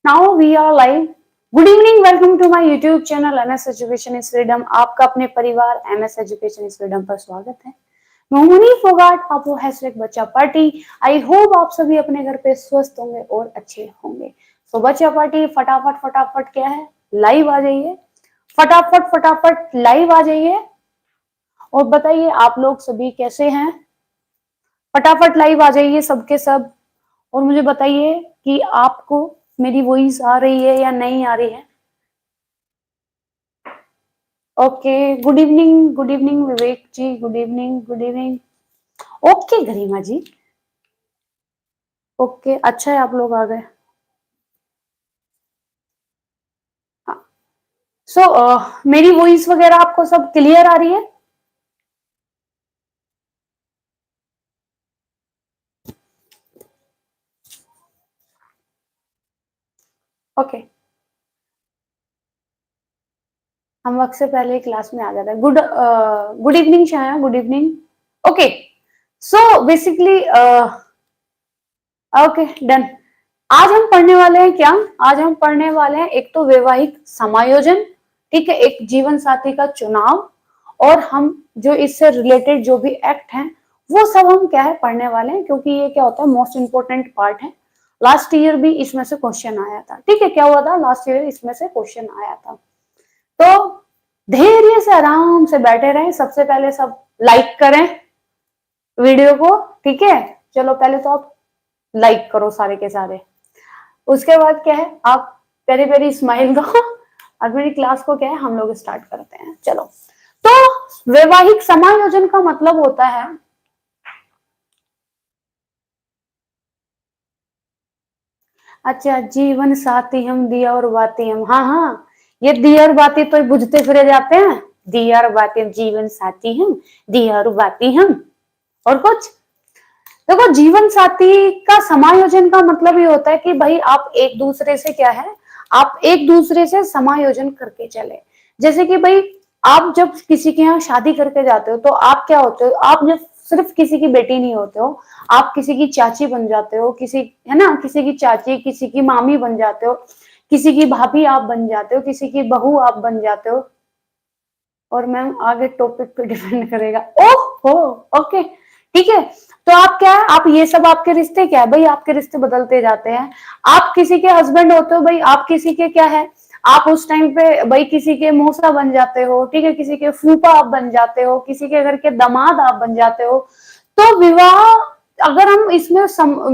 Now we are live. Good evening, welcome to my YouTube channel MS Education is Freedom. आपका अपने परिवार MS Education is Freedom पर स्वागत है। मैं हुनी फोगाट, पापू हैशटैग बच्चा पार्टी। आई होप आप सभी अपने घर पे स्वस्थ होंगे और अच्छे होंगे। तो बच्चा पार्टी फटाफट फटाफट क्या है, लाइव आ जाइए, फटाफट फटाफट लाइव आ जाइए और बताइए आप लोग सभी कैसे हैं। फटाफट लाइव आ जाइए सबके सब और मुझे बताइए कि आपको मेरी वॉइस आ रही है या नहीं आ रही है। ओके, गुड इवनिंग विवेक जी, गुड इवनिंग। ओके गरिमा जी, ओके अच्छा है आप लोग आ गए। सो मेरी वॉइस वगैरह आपको सब क्लियर आ रही है? ओके, हम वक्त से पहले क्लास में आ जाते हैं। गुड इवनिंग शाया, good evening. Okay, so basically okay done. आज हम पढ़ने वाले हैं क्या? आज हम पढ़ने वाले हैं एक तो वैवाहिक समायोजन, ठीक है, एक जीवन साथी का चुनाव, और हम जो इससे रिलेटेड जो भी एक्ट हैं वो सब हम क्या है पढ़ने वाले हैं, क्योंकि ये क्या होता है मोस्ट इंपोर्टेंट पार्ट है। लास्ट ईयर भी इसमें से क्वेश्चन आया था, ठीक है, क्या हुआ था लास्ट ईयर इसमें से क्वेश्चन आया था। तो धैर्य से आराम से बैठे रहें। सबसे पहले सब लाइक करें वीडियो को, ठीक है। चलो पहले तो आप लाइक करो सारे के सारे, उसके बाद क्या है आप पेरी पेरी स्माइल दो और मेरी क्लास को क्या है हम लोग स्टार्ट करते हैं। चलो, तो वैवाहिक समायोजन का मतलब होता है अच्छा जीवन साथी हम, दिया और बाती हम। हाँ हाँ, ये दिया और बाती तो बुझते फिरे जाते हैं। दिया और बाती, जीवन साथी हम, दिया और बाती हम, और कुछ देखो। जीवन साथी का समायोजन का मतलब ये होता है कि भाई आप एक दूसरे से क्या है, आप एक दूसरे से समायोजन करके चले। जैसे कि भाई आप जब किसी के यहाँ शादी करके जाते हो तो आप क्या होते हो, आप जब सिर्फ किसी की बेटी नहीं होते हो, आप किसी की चाची बन जाते हो, किसी है ना, किसी की चाची, किसी की मामी बन जाते हो, किसी की भाभी आप बन जाते हो, किसी की बहू आप बन जाते हो। और मैम आगे टॉपिक पे डिपेंड करेगा। ओह हो, ओके ठीक है। तो आप क्या है, आप ये सब आपके रिश्ते क्या है भाई, आपके रिश्ते बदलते जाते हैं। आप किसी के हस्बैंड होते हो भाई, आप किसी के क्या है, आप उस टाइम पे भाई किसी के मौसा बन जाते हो, ठीक है, किसी के फूफा आप बन जाते हो, किसी के घर के दामाद आप बन जाते हो। तो विवाह, अगर हम इसमें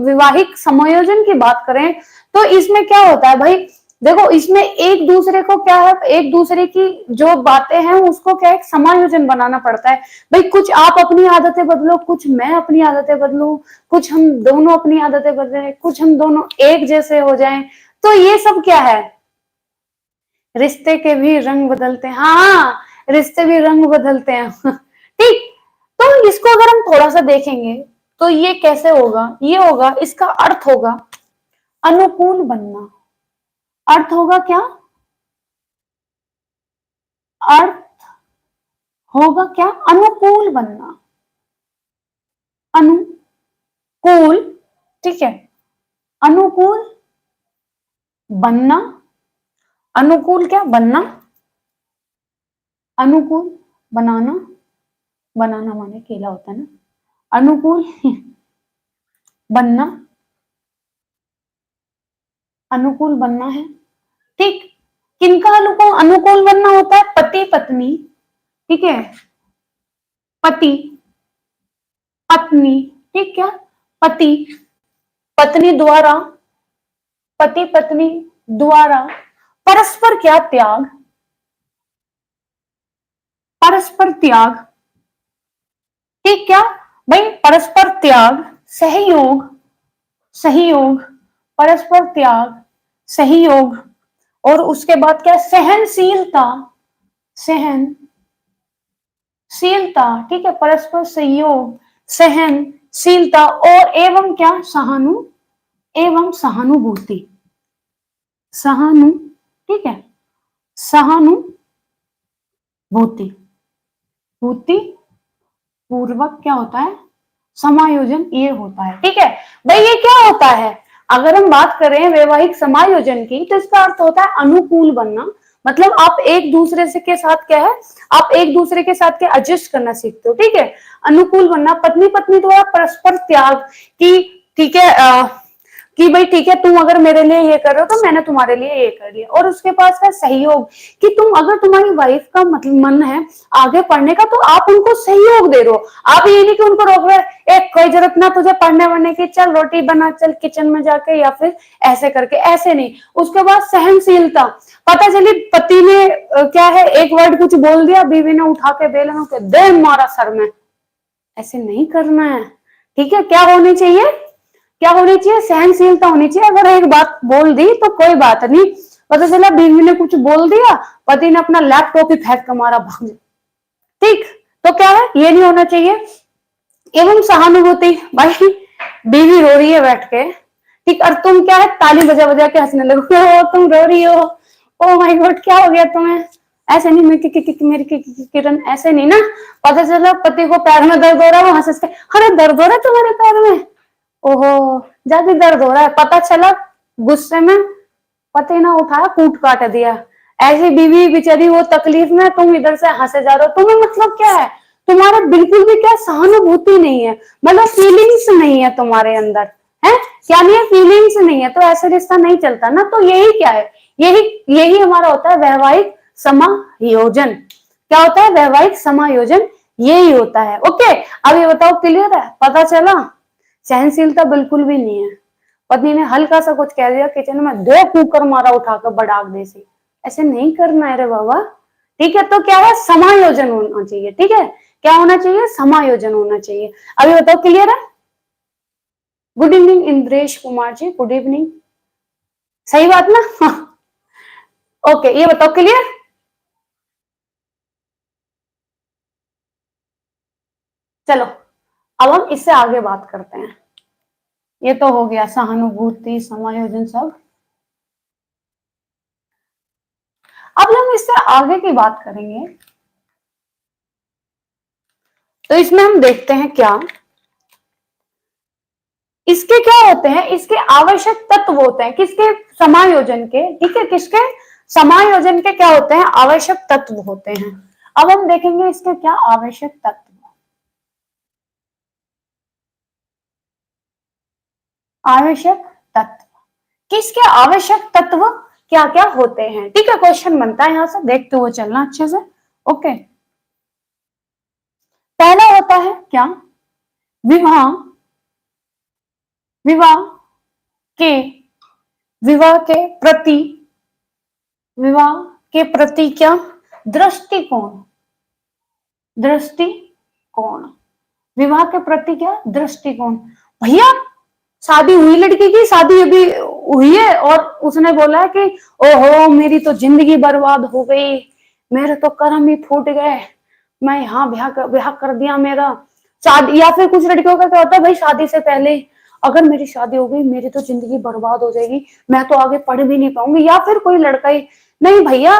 विवाहिक समायोजन की बात करें तो इसमें क्या होता है भाई, देखो इसमें एक दूसरे को क्या है, एक दूसरे की जो बातें हैं उसको क्या एक समायोजन बनाना पड़ता है। भाई कुछ आप अपनी आदतें बदलो, कुछ मैं अपनी आदतें बदलूं, कुछ हम दोनों अपनी आदतें बदलें, कुछ हम दोनों एक जैसे हो जाएं। तो ये सब क्या है, रिश्ते के भी रंग बदलते हैं। हाँ, रिश्ते भी रंग बदलते हैं ठीक। तो इसको अगर हम थोड़ा सा देखेंगे तो ये कैसे होगा, ये होगा, इसका अर्थ होगा अनुकूल बनना। अर्थ होगा क्या, अर्थ होगा क्या, अनुकूल बनना, अनुकूल, ठीक है, अनुकूल बनना। अनुकूल क्या बनना, अनुकूल बनाना, बनाना माने केला होता है ना, अनुकूल बनना, अनुकूल बनना है, ठीक। किनका अनुकूल अनुकूल बनना होता है, पति पत्नी, ठीक है, पति पत्नी, ठीक, क्या पति पत्नी द्वारा, पति पत्नी द्वारा परस्पर क्या त्याग, परस्पर त्याग, ठीक, क्या भाई परस्पर त्याग, सहयोग, सहयोग, परस्पर त्याग, सहयोग, और उसके बाद क्या सहनशीलता, सहनशीलता, ठीक है, परस्पर सहयोग, सहनशीलता, और एवं क्या एवं सहानुभूति, सहानु, ठीक है, सहानुभूति, भूति पूर्वक क्या होता है समायोजन, ये होता है, ठीक है। भाई ये क्या होता है, अगर हम बात करें वैवाहिक समायोजन की, तो इसका अर्थ होता है अनुकूल बनना। मतलब आप एक दूसरे से के साथ क्या है, आप एक दूसरे के साथ क्या एडजस्ट करना सीखते हो, ठीक है। अनुकूल बनना, पत्नी पत्नी द्वारा परस्पर त्याग की, ठीक है, कि भाई ठीक है, तुम अगर मेरे लिए ये कर रहे हो तो मैंने तुम्हारे लिए ये कर लिया। और उसके पास है सहयोग, कि तुम अगर तुम्हारी वाइफ का मतलब मन है आगे पढ़ने का, तो आप उनको सहयोग दे रहे हो। आप ये नहीं कि उनको रोक रहे, एक कोई जरूरत ना तुझे पढ़ने वढ़ने की, चल रोटी बना, चल किचन में जाके, या फिर ऐसे करके, ऐसे नहीं। उसके बाद सहनशीलता, पता चली पति ने क्या है, एक वर्ड कुछ बोल दिया, बीवी ने उठा के बेलन के दे मारा सर में, ऐसे नहीं करना है, ठीक है। क्या होनी चाहिए, क्या होनी चाहिए, सहनशीलता होनी चाहिए। अगर एक बात बोल दी तो कोई बात नहीं, पता चला बीवी ने कुछ बोल दिया, पति ने अपना लैपटॉप ही फेंक कर मारा, भाग, ठीक। तो क्या है, ये नहीं होना चाहिए। एवं सहानुभूति, भाई बीवी रो रही है बैठ के, ठीक, और तुम क्या है, ताली बजा बजा के हंसने लगो, तुम रो रही हो, ओ माय गॉड क्या हो गया तुम्हें, ऐसे नहीं, मेरी किरण ऐसे नहीं ना। पता चला पति को पैर में दर्द हो रहा है, वो हंस के, अरे दर्द हो रहा है तुम्हारे पैर में, ओहो ज्यादा दर्द हो रहा है। पता चला गुस्से में पति ने उठाया कूट काट दिया। ऐसी बीवी बेचारी वो तकलीफ में, तुम इधर से हंसे जा रहे हो, तुम्हें मतलब क्या है, तुम्हारा बिल्कुल भी क्या सहानुभूति नहीं है, मतलब फीलिंग्स नहीं है तुम्हारे अंदर, है क्या नहीं है, फीलिंग्स नहीं है, तो ऐसे रिश्ता नहीं चलता ना। तो यही क्या है, यही यही हमारा होता है वैवाहिक समायोजन। क्या होता है वैवाहिक समायोजन, यही होता है। ओके, अब ये बताओ क्लियर है, पता चला। सहनशीलता बिल्कुल भी नहीं है, पत्नी ने हल्का सा कुछ कह दिया किचन में, दो कुकर मारा उठाकर बड़ाक दे से, ऐसे नहीं करना है रे बाबा, ठीक है। तो क्या है, समायोजन होना चाहिए, ठीक है। क्या होना चाहिए, समायोजन होना चाहिए। अभी बताओ क्लियर है। Good evening Indresh Kumar ji, good evening, सही बात ना। ओके, ये बताओ क्लियर। चलो अब हम इससे आगे बात करते हैं। ये तो हो गया सहानुभूति समायोजन सब। अब हम इससे आगे की बात करेंगे, तो इसमें हम देखते हैं क्या इसके क्या होते हैं, इसके आवश्यक तत्व होते हैं, किसके समायोजन के, ठीक है, किसके समायोजन के क्या होते हैं, आवश्यक तत्व होते हैं। अब हम देखेंगे इसके क्या आवश्यक तत्व, आवश्यक तत्व, किसके आवश्यक तत्व क्या क्या होते हैं, ठीक है। क्वेश्चन बनता है यहां से, देखते हुए चलना अच्छे से। ओके, पहला होता है क्या, विवाह, विवाह के, विवाह के प्रति, विवाह के प्रति क्या, दृष्टिकोण, दृष्टिकोण, विवाह के प्रति क्या, दृष्टिकोण। भैया शादी हुई लड़की की, शादी अभी हुई है, और उसने बोला है कि ओहो मेरी तो जिंदगी बर्बाद हो गई, मेरे तो कर्म ही फूट गए, मैं यहाँ ब्याह कर दिया मेरा। शादी, या फिर कुछ लड़कियों का क्या होता है, भाई शादी से पहले अगर मेरी शादी हो गई मेरी तो जिंदगी बर्बाद हो जाएगी, मैं तो आगे पढ़ भी नहीं पाऊंगी। या फिर कोई लड़का ही, नहीं भैया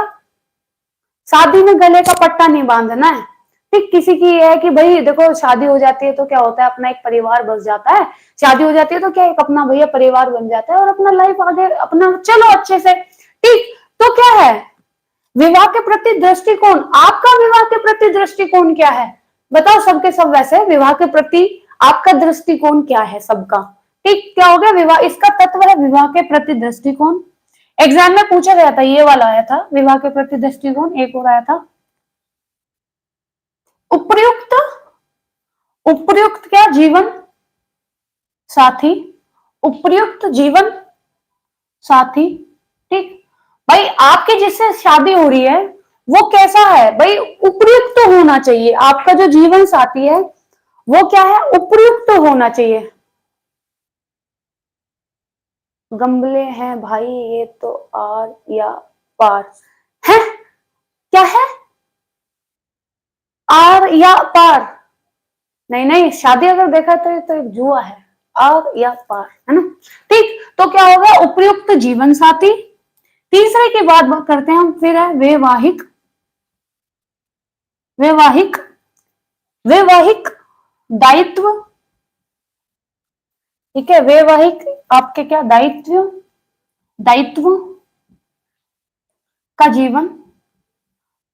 शादी में गले का पट्टा नहीं बांधना है, ठीक। किसी की ये है कि भाई देखो शादी हो जाती है तो क्या होता है, अपना एक परिवार बस जाता है, शादी हो जाती है तो क्या एक अपना भैया परिवार बन जाता है, और अपना लाइफ आगे अपना चलो अच्छे से, ठीक। तो क्या है, विवाह के प्रति दृष्टिकोण, आपका विवाह के प्रति दृष्टिकोण क्या है, बताओ सबके सब। वैसे विवाह के प्रति आपका दृष्टिकोण क्या है सबका, ठीक। क्या हो गया, विवाह, इसका तत्व है विवाह के प्रति दृष्टिकोण। एग्जाम में पूछा गया था, ये वाला आया था विवाह के प्रति दृष्टिकोण, एक और आया था उपयुक्त, उपयुक्त क्या, जीवन साथी, उपयुक्त जीवन साथी, ठीक। भाई आपकी जिससे शादी हो रही है वो कैसा है, भाई उपयुक्त तो होना चाहिए, आपका जो जीवन साथी है वो क्या है, उपयुक्त तो होना चाहिए। गमले हैं भाई, ये तो आर या पार है, क्या है, आर या पार, नहीं नहीं, शादी अगर देखा तो ये तो एक जुआ है, आर या पार, है ना, ठीक। तो क्या होगा, उपयुक्त जीवन साथी। तीसरे की बात करते हैं हम, फिर है वैवाहिक, वैवाहिक, वैवाहिक दायित्व, ठीक है, वैवाहिक आपके क्या दायित्व, दायित्व का जीवन,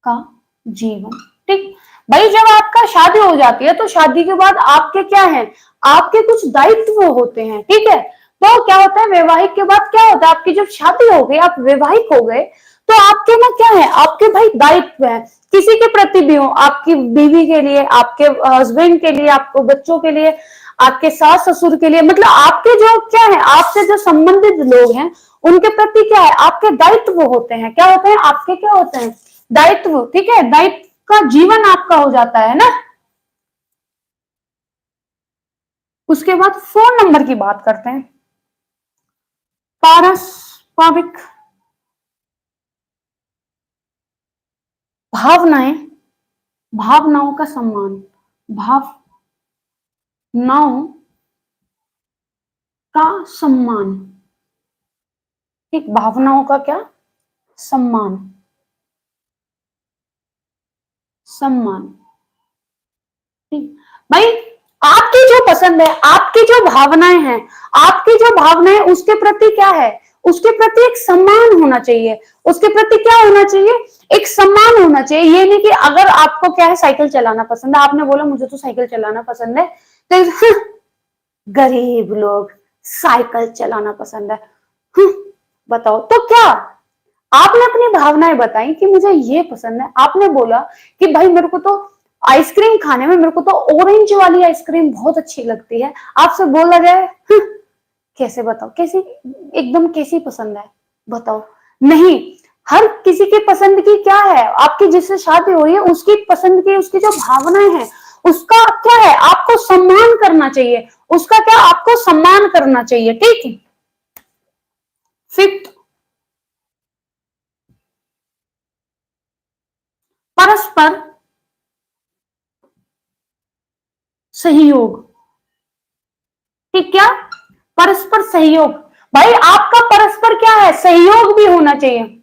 का जीवन। ठीक भाई, जब आपका शादी हो जाती है तो शादी के बाद आपके क्या है, आपके कुछ दायित्व होते हैं। ठीक है, तो क्या होता है वैवाहिक के बाद क्या होता है, आपकी जब शादी हो गई, आप वैवाहिक हो गए, तो आपके ना क्या है, आपके भाई दायित्व है किसी के प्रति भी हो, आपकी बीवी के लिए, आपके हस्बैंड के लिए, आपको बच्चों के लिए, आपके सास ससुर के लिए, मतलब आपके जो क्या है, आपसे जो संबंधित लोग हैं उनके प्रति क्या है, आपके दायित्व होते हैं। क्या होते हैं आपके, क्या होते हैं, दायित्व। ठीक है, दायित्व का जीवन आपका हो जाता है ना। उसके बाद फोन नंबर की बात करते हैं। पारस्परिक भावनाएं, भावनाओं का सम्मान, भावनाओं का सम्मान। ठीक, भावनाओं का क्या, सम्मान, सम्मान। ठीक भाई, आपकी जो पसंद है, आपकी जो भावनाएं हैं, आपकी जो भावनाएं उसके प्रति क्या है, उसके प्रति एक सम्मान होना चाहिए। उसके प्रति क्या होना चाहिए, एक सम्मान होना चाहिए। ये नहीं कि अगर आपको क्या है साइकिल चलाना पसंद है, आपने बोला मुझे तो साइकिल चलाना पसंद है, तो गरीब लोग साइकिल चलाना पसंद है, बताओ तो क्या। आपने अपनी भावनाएं बताई कि मुझे ये पसंद है, आपने बोला कि भाई मेरे को तो आइसक्रीम खाने में, मेरे को तो ऑरेंज वाली आइसक्रीम बहुत अच्छी लगती है, आपसे बोला जाए कैसे, बताओ कैसी, एकदम कैसी पसंद है, बताओ। नहीं, हर किसी की पसंद की क्या है, आपकी जिससे शादी हो रही है उसकी पसंद की, उसकी जो भावनाएं हैं उसका क्या है, आपको सम्मान करना चाहिए, उसका क्या, आपको सम्मान करना चाहिए। ठीक है, फिफ्थ, परस्पर सहयोग। ठीक, क्या, परस्पर सहयोग। भाई आपका परस्पर क्या है, सहयोग भी होना चाहिए,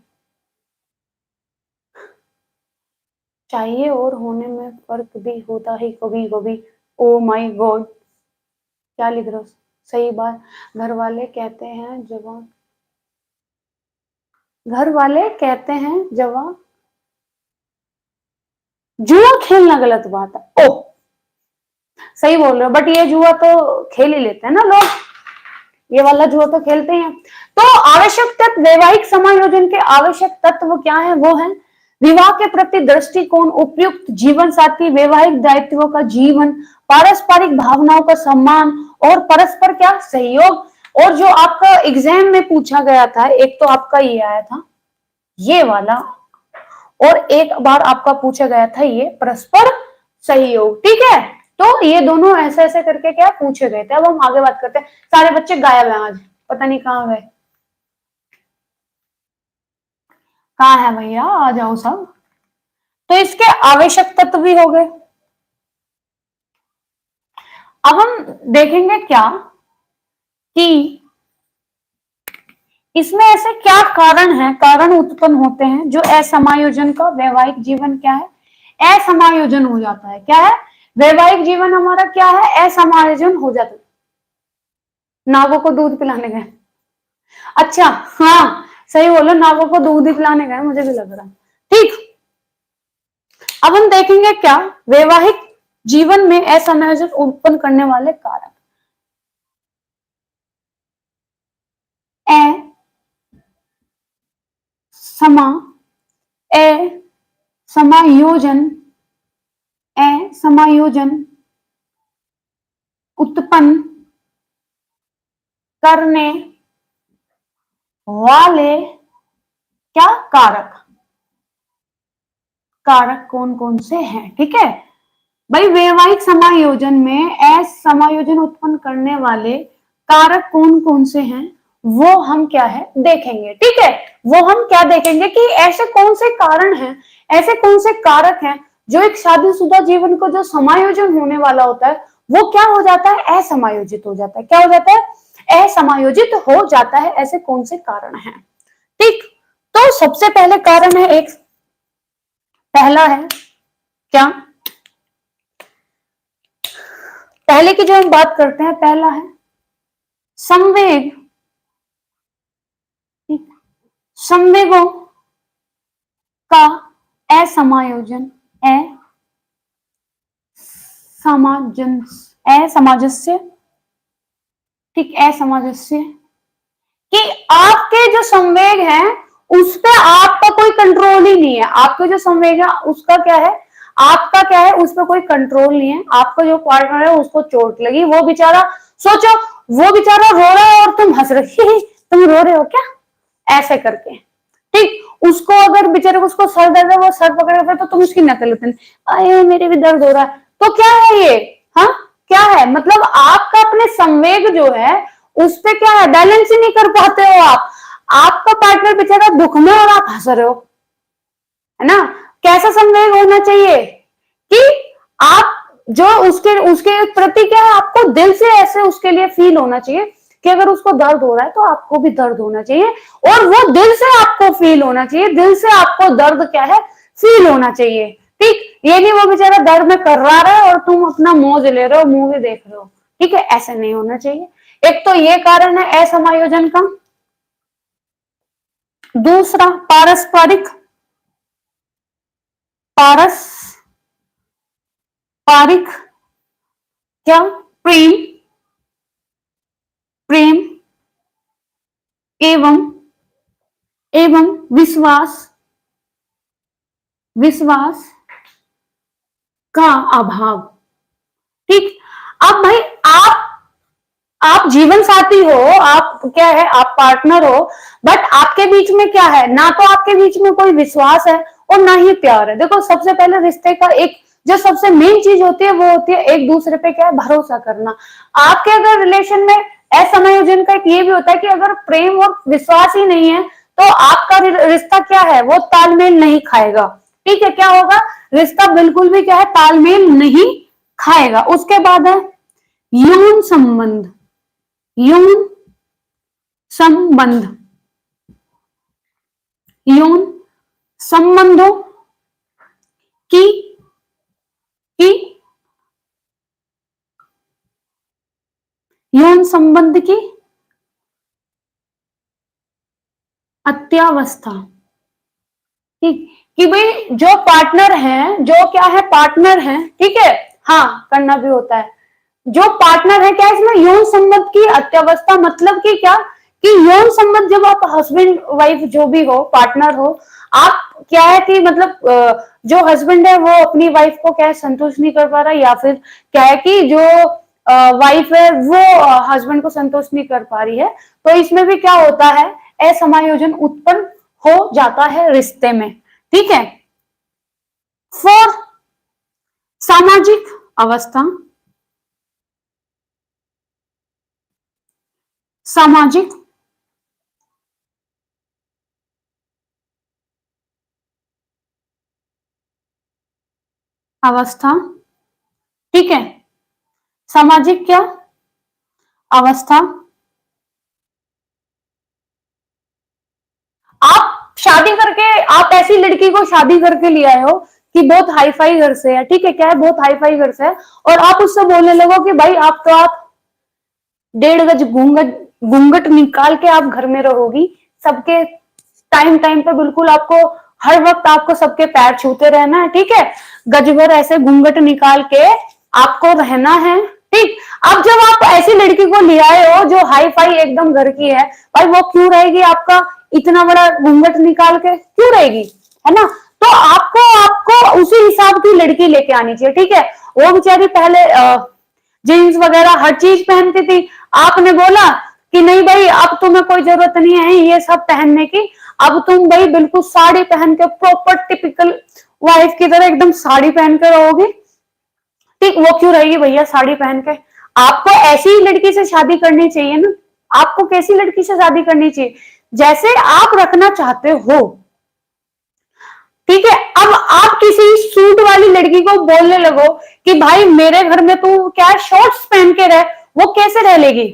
चाहिए, और होने में फर्क भी होता है कभी कभी। ओ माय गॉड, क्या लिख रहे हो, सही बात। घर वाले कहते हैं जवान, घर वाले कहते हैं जवान, जुआ खेलना गलत बात है। ओ, सही बोल रहे हो, बट ये जुआ तो खेल ही लेते हैं ना लोग, ये वाला जुआ तो खेलते हैं। तो आवश्यक तत्व, वैवाहिक समायोजन के आवश्यक तत्व क्या है, वो है विवाह के प्रति दृष्टिकोण, उपयुक्त जीवन साथी, वैवाहिक दायित्वों का जीवन, पारस्परिक भावनाओं का सम्मान, और परस्पर क्या, सहयोग। और जो आपका एग्जाम में पूछा गया था, एक तो आपका ये आया था ये वाला, और एक बार आपका पूछा गया था ये परस्पर सहयोग। ठीक है, तो ये दोनों ऐसे ऐसे करके क्या पूछे गए थे। अब हम आगे बात करते हैं। सारे बच्चे गायब हैं आज, पता नहीं कहाँ गए, कहाँ है भैया, आ जाओ सब। तो इसके आवश्यक तत्व भी हो गए। अब हम देखेंगे क्या कि इसमें ऐसे क्या कारण है, कारण उत्पन्न होते हैं जो असमायोजन का वैवाहिक जीवन क्या है, असमायोजन हो जाता है। क्या है, वैवाहिक जीवन हमारा क्या है, असमायोजन हो जाता है। नागों को दूध पिलाने गए, अच्छा, हाँ सही बोलो, नागों को दूध ही पिलाने गए, मुझे भी लग रहा। ठीक, अब हम देखेंगे क्या वैवाहिक जीवन में असमंजस उत्पन्न करने वाले कारक। ए समा ए समायोजन, ए समायोजन उत्पन्न करने वाले क्या कारक, कारक कौन कौन से हैं। ठीक है भाई, वैवाहिक समायोजन में असमायोजन उत्पन्न करने वाले कारक कौन कौन से हैं, वो हम क्या है देखेंगे। ठीक है, वो हम क्या देखेंगे कि ऐसे कौन से कारण हैं, ऐसे कौन से कारक हैं जो एक शादीशुदा जीवन को जो समायोजन होने वाला होता है वो क्या हो जाता है, असमायोजित हो जाता है। क्या हो जाता है, असमायोजित हो जाता है। ऐसे कौन से कारण हैं। ठीक, तो सबसे पहले कारण है एक, पहला है क्या, पहले की जो हम बात करते हैं, पहला है संवेग, संवेगों का असमायोजन, असामंजस्य, ठीक, असामंजस्य, कि आपके जो संवेग हैं उस पे आपका कोई कंट्रोल ही नहीं है। आपके जो संवेग है उसका क्या है, आपका क्या है, उस पर कोई कंट्रोल नहीं है। आपका जो पार्टनर है उसको चोट लगी, वो बेचारा, सोचो वो बेचारा रो रहा है और तुम हंस रही, तुम रो रहे हो क्या, ऐसे करके, ठीक। उसको अगर बेचारे को उसको सर दर्द है, वो सर पकड़े फिर तो तुम उसकी नकल लेते, अरे मेरे भी दर्द हो रहा है, तो क्या है ये, हाँ क्या है, मतलब आपका अपने संवेग जो है उस पे क्या है, बैलेंस ही नहीं कर पाते हो आप। आपका पार्टनर बेचारा दुख में और आप हंस रहे हो, है ना। कैसा संवेग होना चाहिए कि आप जो उसके उसके प्रति क्या है, आपको दिल से ऐसे उसके लिए फील होना चाहिए कि अगर उसको दर्द हो रहा है तो आपको भी दर्द होना चाहिए, और वो दिल से आपको फील होना चाहिए, दिल से आपको दर्द क्या है, फील होना चाहिए, ठीक। ये नहीं वो बेचारा दर्द में कर रहा है और तुम अपना मौज ले रहे हो, मूवी देख रहे हो, ठीक है, ऐसे नहीं होना चाहिए। एक तो ये कारण है असमायोजन का। दूसरा पारस्परिक, पारस्परिक क्या, प्रेम, प्रेम एवं एवं विश्वास, विश्वास का अभाव, ठीक। अब भाई आप जीवन साथी हो, आप क्या है, आप पार्टनर हो, बट आपके बीच में क्या है, ना तो आपके बीच में कोई विश्वास है और ना ही प्यार है। देखो सबसे पहले रिश्ते का एक जो सबसे मेन चीज होती है वो होती है एक दूसरे पे क्या है, भरोसा करना। आपके अगर रिलेशन में असमायोजन का एक ये भी होता है कि अगर प्रेम और विश्वास ही नहीं है तो आपका रिश्ता क्या है, वो तालमेल नहीं खाएगा, ठीक है। क्या होगा, रिश्ता बिल्कुल भी क्या है, तालमेल नहीं खाएगा। उसके बाद है यौन संबंध, यौन संबंध, यौन संबंधों की की यौन संबंध की अत्यावस्था, ठीक, कि भाई जो पार्टनर है, जो क्या है, पार्टनर है, ठीक है, हाँ करना भी होता है। जो पार्टनर है क्या, इसमें यौन संबंध की अत्यावस्था मतलब कि क्या, कि यौन संबंध जब आप हस्बैंड वाइफ जो भी हो, पार्टनर हो, आप क्या है कि मतलब जो हस्बैंड है वो अपनी वाइफ को क्या है, संतुष्ट नहीं कर पा रहा, या फिर क्या है कि जो वाइफ है वो हस्बैंड को संतुष्ट नहीं कर पा रही है, तो इसमें भी क्या होता है, असमायोजन उत्पन्न हो जाता है रिश्ते में, ठीक है। फोर, सामाजिक अवस्था, सामाजिक अवस्था, ठीक है, सामाजिक क्या अवस्था। आप शादी करके, आप ऐसी लड़की को शादी करके ले आए हो कि बहुत हाई फाई घर से है, ठीक है, क्या है, बहुत हाई फाई घर से है, और आप उससे बोलने लगो कि भाई आप तो आप 1.5 गज घूंघट घूंघट निकाल के आप घर में रहोगी, सबके टाइम टाइम पे बिल्कुल आपको हर वक्त आपको सबके पैर छूते रहना है, ठीक है, गज भर ऐसे घूंघट निकाल के आपको रहना है, ठीक। अब जब आप ऐसी लड़की को ले आए हो जो हाई फाई एकदम घर की है, भाई वो क्यों रहेगी आपका इतना बड़ा घूंघट निकाल के, क्यों रहेगी, है ना। तो आपको आपको उसी हिसाब की लड़की लेके आनी चाहिए, ठीक है। वो बेचारी पहले जीन्स वगैरह हर चीज पहनती थी, आपने बोला कि नहीं भाई अब तुम्हें कोई जरूरत नहीं है ये सब पहनने की, अब तुम भाई बिल्कुल साड़ी पहन के प्रॉपर टिपिकल वाइफ की तरह एकदम साड़ी पहन कर रहोगी, ठीक। वो क्यों रहेगी भैया साड़ी पहन के, आपको ऐसी ही लड़की से शादी करनी चाहिए ना। आपको कैसी लड़की से शादी करनी चाहिए, जैसे आप रखना चाहते हो, ठीक है। अब आप किसी सूट वाली लड़की को बोलने लगो कि भाई मेरे घर में तू क्या शॉर्ट्स पहन के रह, वो कैसे रह लेगी,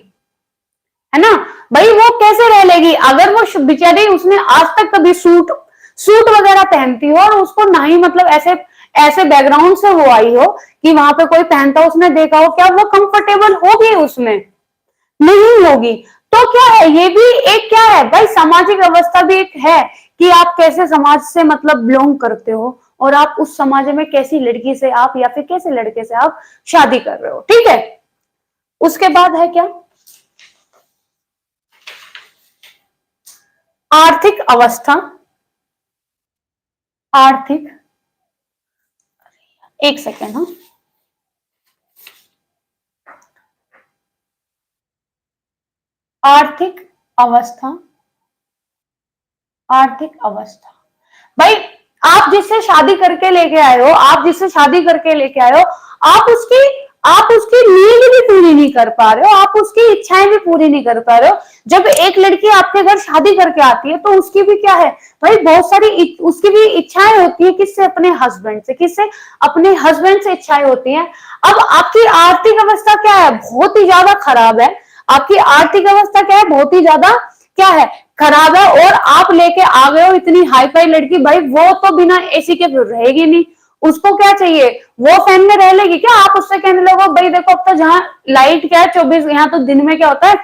है ना। भाई वो कैसे रह लेगी अगर वो बेचारी उसने आज तक कभी सूट सूट वगैरह पहनती हो और उसको ना ही मतलब ऐसे ऐसे बैकग्राउंड से वो आई हो कि वहां पे कोई पहनता उसने देखा हो, क्या वो कंफर्टेबल होगी उसमें, नहीं होगी। तो क्या है, ये भी एक क्या है भाई, सामाजिक अवस्था भी एक है कि आप कैसे समाज से मतलब बिलोंग करते हो और आप उस समाज में कैसी लड़की से आप या फिर कैसे लड़के से आप शादी कर रहे हो, ठीक है। उसके बाद है क्या, आर्थिक अवस्था। आर्थिक, एक सेकेंड, हाँ, आर्थिक अवस्था। आर्थिक अवस्था भाई, आप जिससे शादी करके लेके आए हो, आप जिससे शादी करके लेके आए हो, आप उसकी नीड भी पूरी नहीं कर पा रहे हो, आप उसकी इच्छाएं भी पूरी नहीं कर पा रहे हो। जब एक लड़की आपके घर शादी करके आती है तो उसकी भी क्या है भाई, बहुत सारी उसकी भी इच्छाएं होती है, किससे, अपने हस्बैंड से, किससे, अपने हस्बैंड से इच्छाएं होती हैं। अब आपकी आर्थिक अवस्था क्या है, बहुत ही ज्यादा खराब है। आपकी आर्थिक अवस्था क्या है, बहुत ही ज्यादा क्या है, खराब है। और आप लेके आ गए हो इतनी हाई फाई लड़की, भाई वो तो बिना एसी के रहेगी नहीं, उसको क्या चाहिए, वो फैन में रह लेगी क्या। आप उससे कहने लगो भाई देखो, अब तो जहाँ लाइट क्या है 24, यहाँ तो दिन में क्या होता है,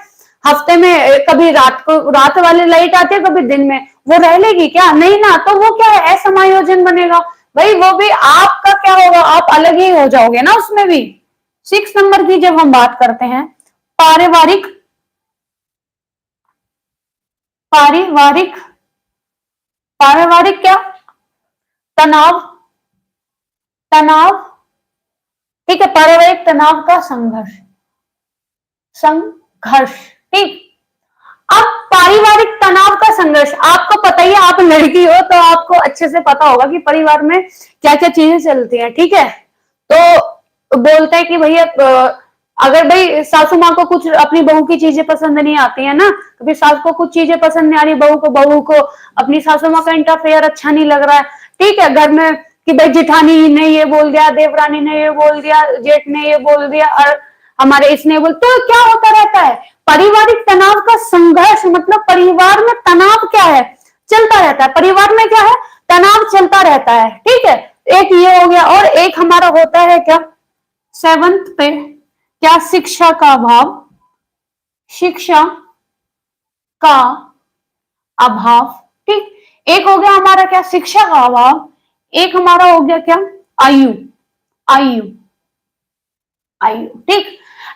हफ्ते में कभी रात को रात वाली लाइट आती है, कभी दिन में, वो रह लेगी क्या, नहीं ना। तो वो क्या है, असमायोजन बनेगा भाई, वो भी आपका क्या होगा, आप अलग ही हो जाओगे ना उसमें भी। 6 नंबर की जब हम बात करते हैं, पारिवारिक, पारिवारिक, पारिवारिक क्या, तनाव, तनाव, ठीक है, पारिवारिक तनाव का संघर्ष, संघर्ष, ठीक। अब पारिवारिक तनाव का संघर्ष, आपको पता ही है, आप लड़की हो तो आपको अच्छे से पता होगा कि परिवार में क्या क्या चीजें चलती हैं, ठीक है। तो बोलते हैं कि भैया अगर भाई सासू माँ को कुछ अपनी बहू की चीजें पसंद नहीं आती है ना, कभी सास को कुछ चीजें पसंद नहीं आ रही, बहू को अपनी सासू माँ का इंटरफेयर अच्छा नहीं लग रहा है, ठीक है, घर में कि भाई जिठानी ने ये बोल दिया, देवरानी ने ये बोल दिया, जेठ ने ये बोल दिया, और हमारे इसने बोल, तो क्या होता रहता है, पारिवारिक तनाव का संघर्ष। मतलब परिवार में तनाव क्या है, चलता रहता है, परिवार में क्या है, तनाव चलता रहता है, ठीक है। एक ये हो गया, और एक हमारा होता है क्या, 7th पे क्या, शिक्षा का अभाव, शिक्षा का अभाव, ठीक। एक हो गया हमारा क्या, शिक्षा का अभाव। एक हमारा हो गया क्या, आयु, आयु, आयु, ठीक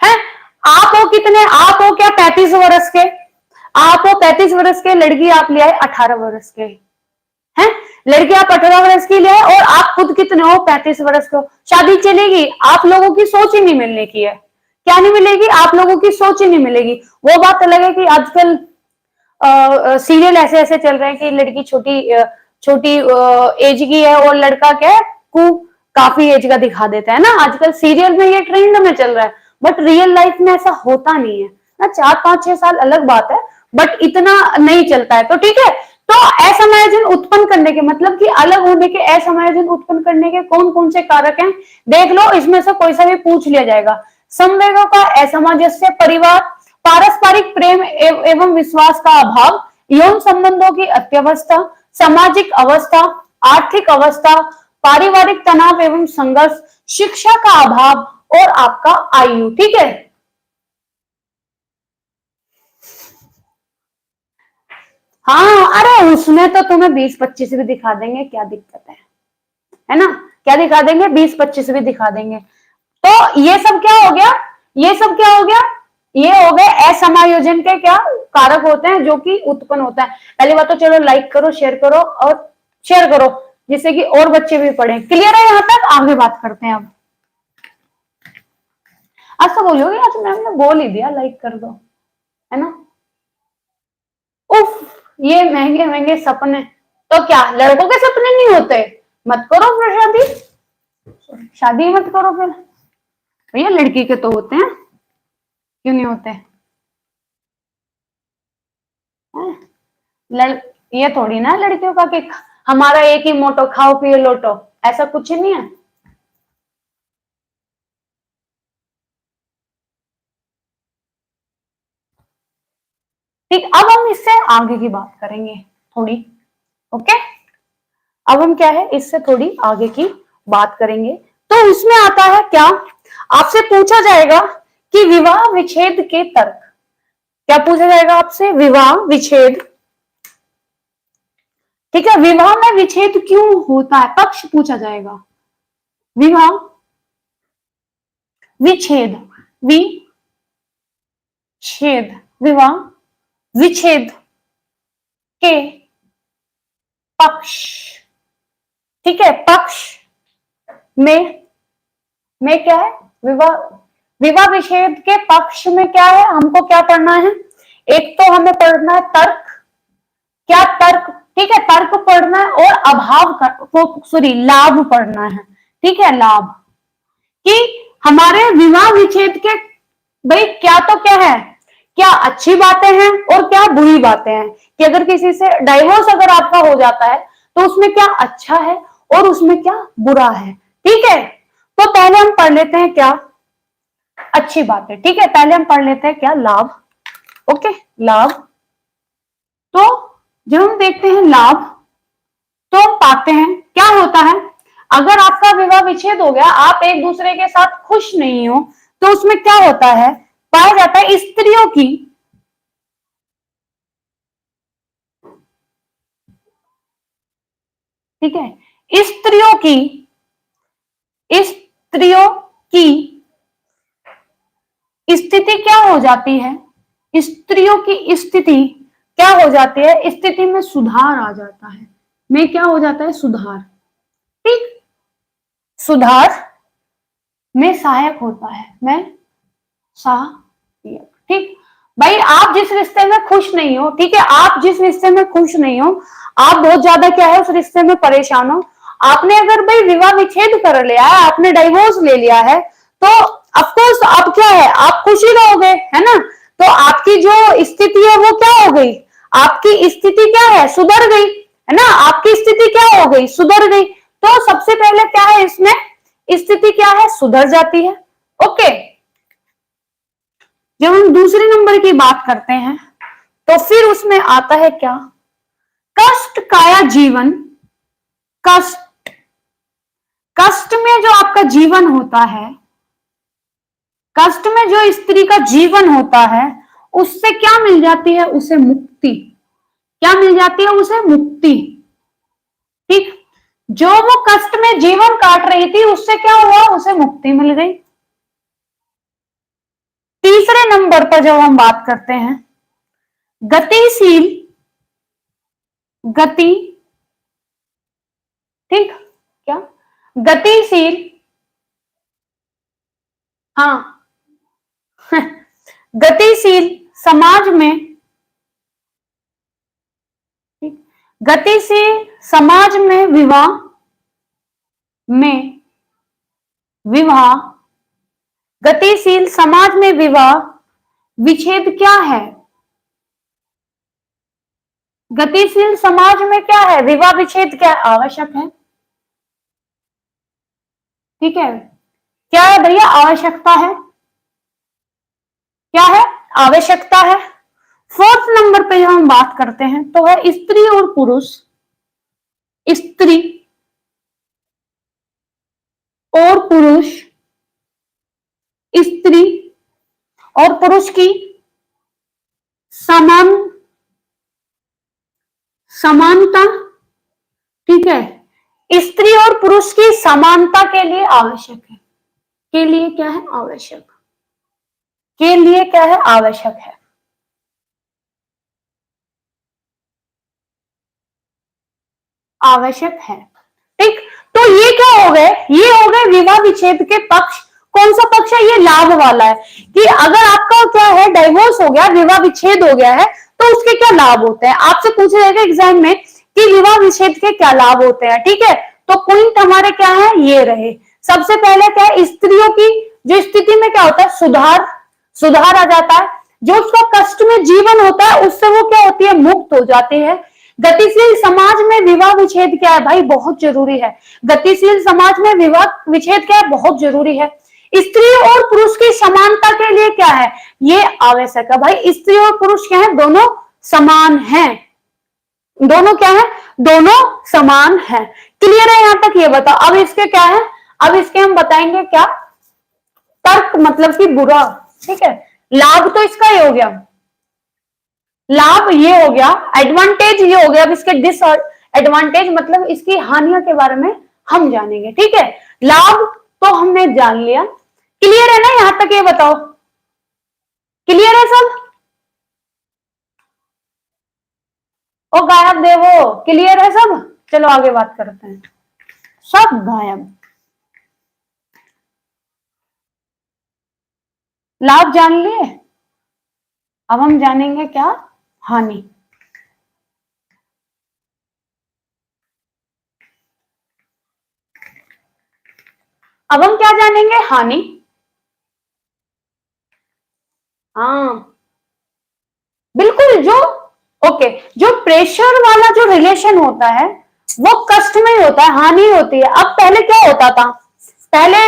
है। आप हो कितने, आप हो क्या 35 वर्ष के, आप हो 35 वर्ष के, लड़की आप ले आए 18 वर्ष के, हैं, लड़की आप 18 वर्ष की ले आए, और आप खुद कितने हो, 35 वर्ष के हो। शादी चलेगी, आप लोगों की सोच ही नहीं मिलने की है, क्या नहीं मिलेगी, आप लोगों की सोच ही नहीं मिलेगी। वो बात अलग है कि आजकल सीरियल ऐसे ऐसे चल रहे हैं कि लड़की छोटी एज की है और लड़का क्या है, काफी एज का दिखा देता है ना, आजकल सीरियल में ये ट्रेंड में चल रहा है। बट रियल लाइफ में ऐसा होता नहीं है ना, 4 5 6 साल अलग बात है, बट इतना नहीं चलता है, तो ठीक है। तो असमायोजन उत्पन्न करने के मतलब कि अलग होने के, असमायोजन उत्पन्न करने के कौन कौन से कारक हैं, देख लो, इसमें से कोई सा भी पूछ लिया जाएगा। संवेगों का असमंजस्य, परिवार, पारस्परिक प्रेम एवं विश्वास का अभाव, यौन संबंधों की अत्यवस्था, सामाजिक अवस्था, आर्थिक अवस्था, पारिवारिक तनाव एवं संघर्ष, शिक्षा का अभाव, और आपका आयु, ठीक है। हाँ, अरे उसमें तो तुम्हें 20 25 भी दिखा देंगे, क्या दिक्कत है ना, क्या दिखा देंगे, 20 25 भी दिखा देंगे। तो ये सब क्या हो गया, ये सब क्या हो गया, ये हो गए असमायोजन के क्या कारक होते हैं जो कि उत्पन्न होता है। पहली बात तो चलो लाइक करो, शेयर करो, और शेयर करो जिससे कि और बच्चे भी पढ़ें। क्लियर है यहाँ तक, आगे बात करते हैं अब। आज तो बोलोगे, आज मैम ने बोल ही दिया लाइक कर दो, है ना। उफ, ये महंगे महंगे सपने, तो क्या लड़कों के सपने नहीं होते, मत करो फिर शादी, शादी मत करो फिर, भैया लड़की के तो होते हैं, क्यों नहीं होते हैं? लड़ ये थोड़ी ना लड़कियों का कि हमारा एक ही मोटो, खाओ पियो लोटो, ऐसा कुछ नहीं है। ठीक, अब हम इससे आगे की बात करेंगे थोड़ी, ओके। अब हम क्या है, इससे थोड़ी आगे की बात करेंगे। तो इसमें आता है क्या, आपसे पूछा जाएगा कि विवाह विच्छेद के तर्क, क्या पूछा जाएगा आपसे? विवाह विच्छेद। ठीक है, विवाह में विच्छेद क्यों होता है, पक्ष पूछा जाएगा। विवाह विच्छेद, विच्छेद, विवाह विच्छेद के पक्ष। ठीक है, पक्ष में क्या है? विवाह, विवाह विच्छेद के पक्ष में क्या है, हमको क्या पढ़ना है? एक तो हमें पढ़ना है तर्क, क्या तर्क, ठीक है, तर्क पढ़ना है, और लाभ पढ़ना है। ठीक है, लाभ, कि हमारे विवाह विच्छेद के भाई क्या तो क्या है, क्या अच्छी बातें हैं और क्या बुरी बातें हैं, कि अगर किसी से डाइवोर्स अगर आपका हो जाता है तो उसमें क्या अच्छा है और उसमें क्या बुरा है। ठीक है, तो पहले हम पढ़ लेते हैं क्या अच्छी बात है। ठीक है, पहले हम पढ़ लेते हैं क्या लाभ। ओके, लाभ, तो जब हम देखते हैं लाभ तो हम पाते हैं क्या होता है, अगर आपका विवाह विच्छेद हो गया, आप एक दूसरे के साथ खुश नहीं हो, तो उसमें क्या होता है, पाया जाता है स्त्रियों की, ठीक है, स्त्रियों की स्थिति क्या हो जाती है, स्त्रियों की स्थिति क्या हो जाती है, स्थिति में सुधार आ जाता है, में क्या हो जाता है, सुधार। ठीक, सुधार में सहायक होता है, में सहायक। ठीक भाई, आप जिस रिश्ते में खुश नहीं हो, ठीक है, आप जिस रिश्ते में खुश नहीं हो, आप बहुत ज्यादा क्या है उस रिश्ते में परेशान हो, आपने अगर भाई विवाह विच्छेद कर लिया है, आपने डाइवोर्स ले लिया है, तो अफकोर्स अब क्या है, आप खुश ही रहोगे, है ना। तो आपकी जो स्थिति है वो क्या हो गई, आपकी स्थिति क्या है, सुधर गई, है ना, आपकी स्थिति क्या हो गई, सुधर गई। तो सबसे पहले क्या है, इसमें स्थिति क्या है, सुधर जाती है। ओके, जब हम दूसरे नंबर की बात करते हैं तो फिर उसमें आता है क्या, कष्ट काया जीवन, कष्ट, कष्ट में जो आपका जीवन होता है, कष्ट में जो स्त्री का जीवन होता है, उससे क्या मिल जाती है, उसे मुक्ति, क्या मिल जाती है, उसे मुक्ति। ठीक, जो वो कष्ट में जीवन काट रही थी उससे क्या हुआ, उसे मुक्ति मिल गई। तीसरे नंबर पर जब हम बात करते हैं गतिशील, गति, ठीक, क्या गतिशील, हाँ गतिशील समाज में, गतिशील समाज में विवाह, में विवाह, गतिशील समाज में विवाह विच्छेद क्या है, गतिशील समाज में क्या है, विवाह विच्छेद क्या आवश्यक है। ठीक है, क्या है भैया, आवश्यकता है, क्या है, आवश्यकता है। फोर्थ नंबर पे हम बात करते हैं तो है स्त्री और पुरुष, स्त्री और पुरुष, स्त्री और पुरुष की समान, समानता। ठीक है, स्त्री और पुरुष की समानता के लिए आवश्यक है, के लिए क्या है, आवश्यक, के लिए क्या है, आवश्यक है, आवश्यक है। ठीक, तो ये क्या हो गए, ये हो गए विवाह विच्छेद के पक्ष। कौन सा पक्ष है, ये लाभ वाला है, कि अगर आपका क्या है डाइवोर्स हो गया, विवाह विच्छेद हो गया है, तो उसके क्या लाभ होते हैं, आपसे पूछा जाएगा एग्जाम में कि विवाह विच्छेद के क्या लाभ होते हैं। ठीक है, तो पॉइंट हमारे क्या है, ये रहे। सबसे पहले क्या है, स्त्रियों की जो स्थिति में क्या होता है, सुधार, सुधार आ जाता है, जो उसका कष्ट में जीवन होता है उससे वो क्या होती है, मुक्त हो जाती है। गतिशील समाज में विवाह विच्छेद क्या है भाई, बहुत जरूरी है, गतिशील समाज में विवाह विच्छेद क्या है, बहुत जरूरी है। स्त्री और पुरुष की समानता के लिए क्या है, ये आवश्यक है भाई, स्त्री और पुरुष क्या है, दोनों समान हैं, दोनों क्या है, दोनों समान है। क्लियर है यहां तक, ये बताओ। अब इसके क्या है, अब इसके हम बताएंगे क्या, तर्क मतलब कि बुरा। ठीक है, लाभ तो इसका ही हो गया, लाभ ये हो गया, एडवांटेज ये हो गया। अब इसके डिसएडवांटेज मतलब इसकी हानियों के बारे में हम जानेंगे, ठीक है। लाभ तो हमने जान लिया, क्लियर है ना, यहां तक ये बताओ, क्लियर है सब? ओ गायब देवो, क्लियर है सब? चलो आगे बात करते हैं। सब गायब। लाभ जान लिए, अब हम जानेंगे क्या, हानि। अब हम क्या जानेंगे, हानि। हाँ बिल्कुल, जो ओके, जो प्रेशर वाला जो रिलेशन होता है वो कष्ट में ही होता है, हानि होती है। अब पहले क्या होता था, पहले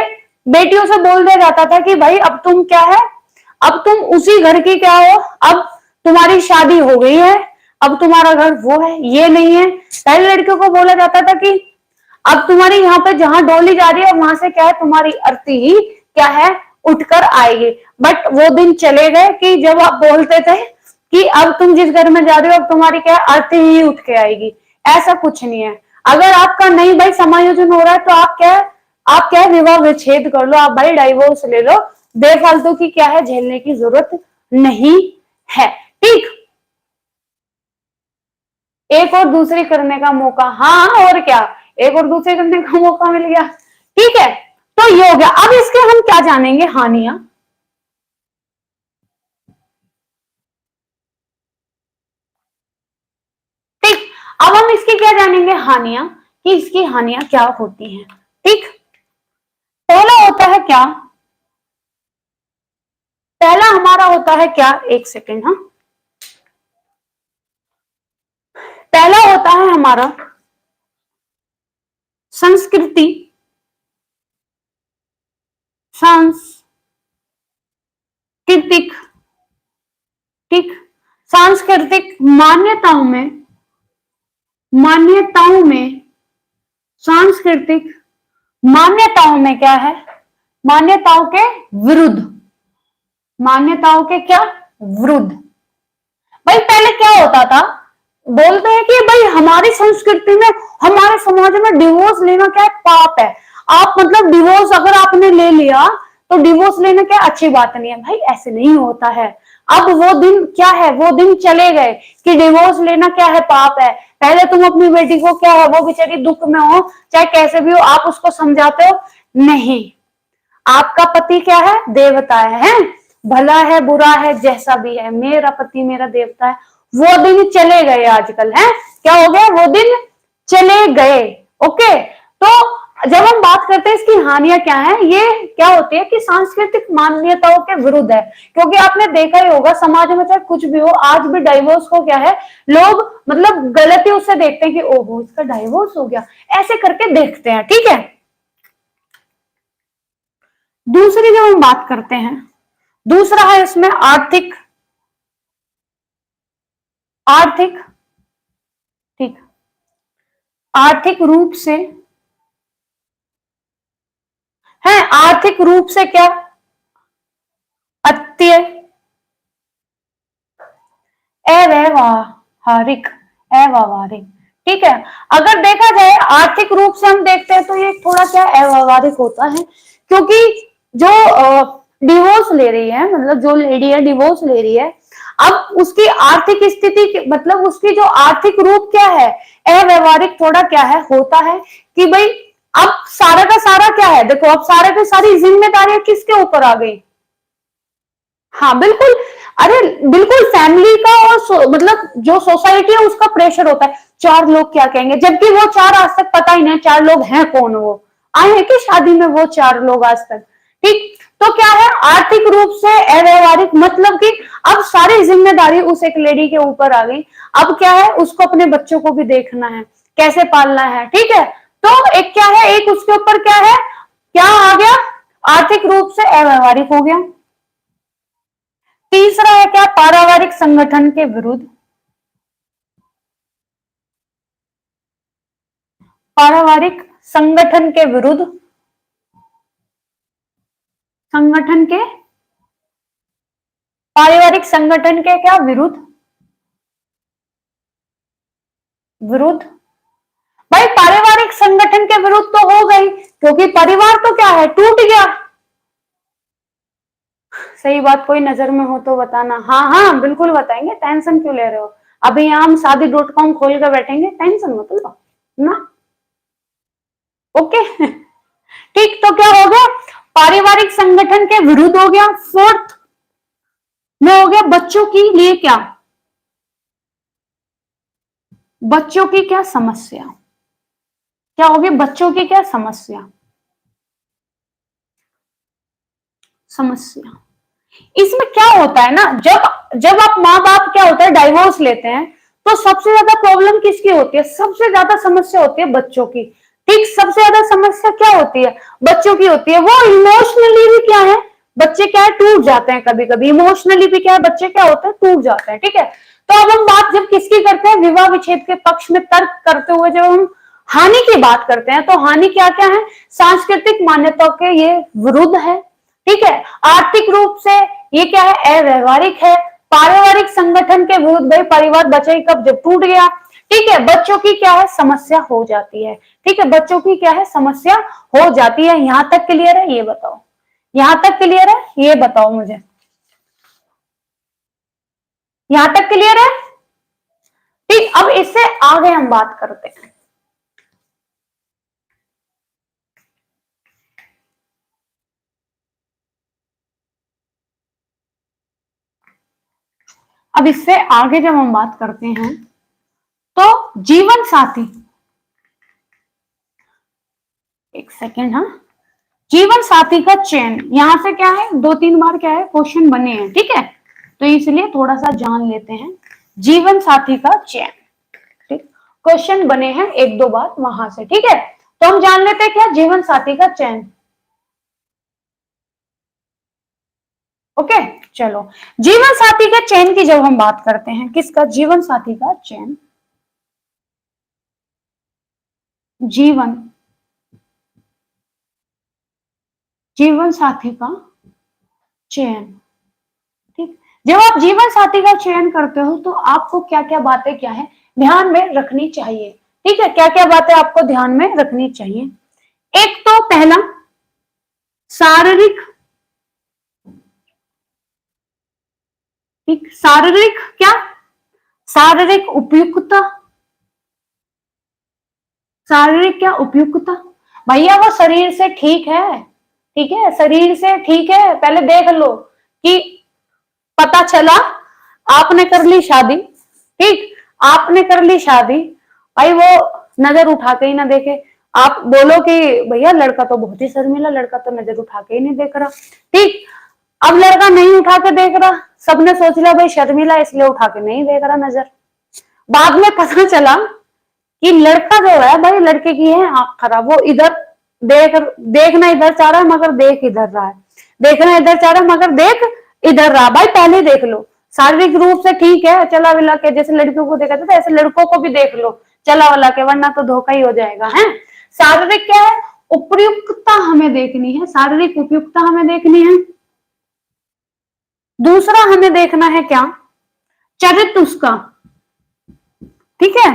बेटियों से बोल दिया जाता था कि भाई अब तुम क्या है, अब तुम उसी घर की क्या हो, अब तुम्हारी शादी हो गई है, अब तुम्हारा घर वो है ये नहीं है। पहले लड़कियों को बोला जाता था कि अब तुम्हारी यहाँ पे जहां डोली जा रही है वहां से क्या है, तुम्हारी अर्थी ही क्या है, उठकर आएगी। बट वो दिन चले गए कि जब आप बोलते थे कि अब तुम जिस घर में जा रहे हो अब तुम्हारी क्या है, अर्थी ही उठ के आएगी। ऐसा कुछ नहीं है। अगर आपका नहीं भाई समायोजन हो रहा है तो आप क्या है, विवाह विच्छेद कर लो, आप भाई डाइवोर्स ले लो, बेफालतू की क्या है झेलने की जरूरत नहीं है, ठीक। एक और दूसरी करने का मौका, हाँ और क्या, एक और दूसरी करने का मौका मिल गया, ठीक है। तो ये हो गया। अब इसके हम क्या जानेंगे, हानियां, ठीक। अब हम इसकी क्या जानेंगे, हानियां, कि इसकी हानियां क्या होती हैं, ठीक। पहला होता है क्या, पहला हमारा होता है क्या, एक सेकेंड, हाँ, पहला होता है हमारा संस्कृति, सांस्कृतिक, ठीक, सांस्कृतिक मान्यताओं में सांस्कृतिक मान्यताओं में क्या है, मान्यताओं के विरुद्ध, मान्यताओं के क्या विरुद्ध। भाई पहले क्या होता था, बोलते हैं कि भाई हमारी संस्कृति में, हमारे समाज में डिवोर्स लेना क्या है, पाप है। आप मतलब डिवोर्स अगर आपने ले लिया तो डिवोर्स लेना क्या अच्छी बात नहीं है, भाई ऐसे नहीं होता है। अब वो दिन क्या है, वो दिन चले गए कि डिवोर्स लेना क्या है, पाप है। पहले तुम अपनी बेटी को क्या है, वो बेचारी दुख में हो चाहे कैसे भी हो, आप उसको समझाते हो, नहीं, आपका पति क्या है, देवता है, भला है बुरा है जैसा भी है, मेरा पति मेरा देवता है। वो दिन चले गए आजकल, है क्या हो गया, वो दिन चले गए, ओके। तो जब हम बात करते हैं इसकी हानियां क्या है, ये क्या होती है कि सांस्कृतिक मान्यताओं के विरुद्ध है। क्योंकि आपने देखा ही होगा समाज में चाहे कुछ भी हो, आज भी डाइवोर्स को क्या है, लोग मतलब गलती उससे देखते हैं कि ओहो इसका डाइवोर्स हो गया, ऐसे करके देखते हैं, ठीक है। दूसरी जब हम बात करते हैं, दूसरा है इसमें आर्थिक, आर्थिक, ठीक, आर्थिक रूप से है, आर्थिक रूप से क्या, अत्य अव्यवहारिक, अव्यवहारिक, ठीक है। अगर देखा जाए आर्थिक रूप से हम देखते हैं तो ये थोड़ा क्या अव्यवहारिक होता है। क्योंकि जो डिवोर्स ले रही है, मतलब जो लेडी है डिवोर्स ले रही है, अब उसकी आर्थिक स्थिति मतलब उसकी जो आर्थिक रूप क्या है, अव्यवहारिक थोड़ा क्या है होता है कि भाई अब सारा का सारा क्या है, देखो अब सारे की सारी जिम्मेदारियां किसके ऊपर आ गई, हाँ बिल्कुल, अरे बिल्कुल फैमिली का और मतलब जो सोसाइटी है उसका प्रेशर होता है, चार लोग क्या कहेंगे, जबकि वो चार आज तक पता ही नहीं चार लोग हैं कौन, वो आए हैं कि शादी में वो चार लोग आज तक, ठीक। तो क्या है, आर्थिक रूप से अव्यवहारिक मतलब कि अब सारी जिम्मेदारी उस एक लेडी के ऊपर आ गई। अब क्या है, उसको अपने बच्चों को भी देखना है, कैसे पालना है, ठीक है। तो एक क्या है, एक उसके ऊपर क्या है, क्या आ गया, आर्थिक रूप से अव्यवहारिक हो गया। तीसरा है क्या, पारिवारिक संगठन के विरुद्ध, पारिवारिक संगठन के विरुद्ध, संगठन के, पारिवारिक संगठन के क्या विरुद्ध, विरुद्ध। भाई पारिवारिक संगठन के विरुद्ध तो हो गई, क्योंकि परिवार तो क्या है, टूट गया। सही बात कोई नजर में हो तो बताना। हाँ हाँ बिल्कुल बताएंगे, टेंशन क्यों ले रहे हो। अभी यहाँ हम शादी.com खोल कर बैठेंगे, टेंशन मत लो ना। ओके ठीक, तो क्या हो गया, पारिवारिक संगठन के विरुद्ध हो गया। फोर्थ में हो गया बच्चों के लिए क्या, बच्चों की क्या समस्या, क्या होगी बच्चों की क्या समस्या, समस्या। इसमें क्या होता है ना, जब जब आप माँ बाप क्या होता है डाइवोर्स लेते हैं, तो सबसे ज्यादा प्रॉब्लम किसकी होती है, सबसे ज्यादा समस्या होती है बच्चों की। ठीक, सबसे ज्यादा समस्या क्या होती है, बच्चों की होती है। वो इमोशनली भी क्या है, बच्चे क्या है टूट जाते हैं, कभी कभी इमोशनली भी क्या है बच्चे क्या होते हैं टूट जाते हैं। ठीक है, तो अब हम बात जब किसकी करते हैं, विवाह विच्छेद के पक्ष में तर्क करते हुए जब हम हानि की बात करते हैं, तो हानि क्या क्या है, सांस्कृतिक मान्यताओं के ये विरुद्ध है। ठीक है, आर्थिक रूप से ये क्या है, अव्यवहारिक है। पारिवारिक संगठन के विरुद्ध, भाई परिवार बचे कब, जब टूट गया। ठीक है, बच्चों की क्या है समस्या हो जाती है। ठीक है, बच्चों की क्या है समस्या हो जाती है। यहां तक क्लियर है, ये बताओ, यहां तक क्लियर है, ये बताओ मुझे, यहां तक क्लियर है। ठीक, अब इससे आगे हम बात करते हैं। अब इससे आगे जब हम बात करते हैं, तो जीवन साथी, एक सेकेंड, हाँ, जीवन साथी का चयन, यहां से क्या है दो तीन बार क्या है क्वेश्चन बने हैं। ठीक है, तो इसलिए थोड़ा सा जान लेते हैं, जीवन साथी का चयन। ठीक, क्वेश्चन बने हैं एक दो बार वहां से। ठीक है, तो हम जान लेते हैं क्या, जीवन साथी का चयन। ओके, चलो, जीवन साथी के चयन की जब हम बात करते हैं, किसका, जीवन साथी का चयन, जीवन, जीवन साथी का चयन। ठीक, जब आप जीवन साथी का चयन करते हो, तो आपको क्या क्या बातें क्या है ध्यान में रखनी चाहिए। ठीक है, क्या क्या बातें आपको ध्यान में रखनी चाहिए। एक तो पहला, शारीरिक, ठीक, शारीरिक क्या, शारीरिक उपयुक्तता, शारीरिक क्या उपयुक्तता। भैया वो शरीर से ठीक है, ठीक है, शरीर से ठीक है, पहले देख लो कि पता चला आपने कर ली शादी, ठीक, आपने कर ली शादी, भाई वो नजर उठा के ही ना देखे। आप बोलो कि भैया लड़का तो बहुत ही शर्मीला, लड़का तो नजर उठा के ही नहीं देख रहा। ठीक, अब लड़का नहीं उठा के देख रहा, सबने सोच लिया भाई शर्मीला इसलिए उठा के नहीं देख रहा नजर। बाद में पता चला कि लड़का जो है भाई लड़के की है आंख खराब, वो इधर देखना इधर चाह रहा है मगर देख इधर रहा है, देखना इधर चाह रहा है मगर देख इधर रहा। भाई पहले देख लो, शारीरिक रूप से ठीक है चला विला के, जैसे लड़कियों को देखा था ऐसे लड़कों को भी देख लो चला वाला के, वरना तो धोखा ही हो जाएगा है। शारीरिक क्या है, उपयुक्तता हमें देखनी है, शारीरिक उपयुक्तता हमें देखनी है। दूसरा हमें देखना है क्या, चरित्र उसका, ठीक है,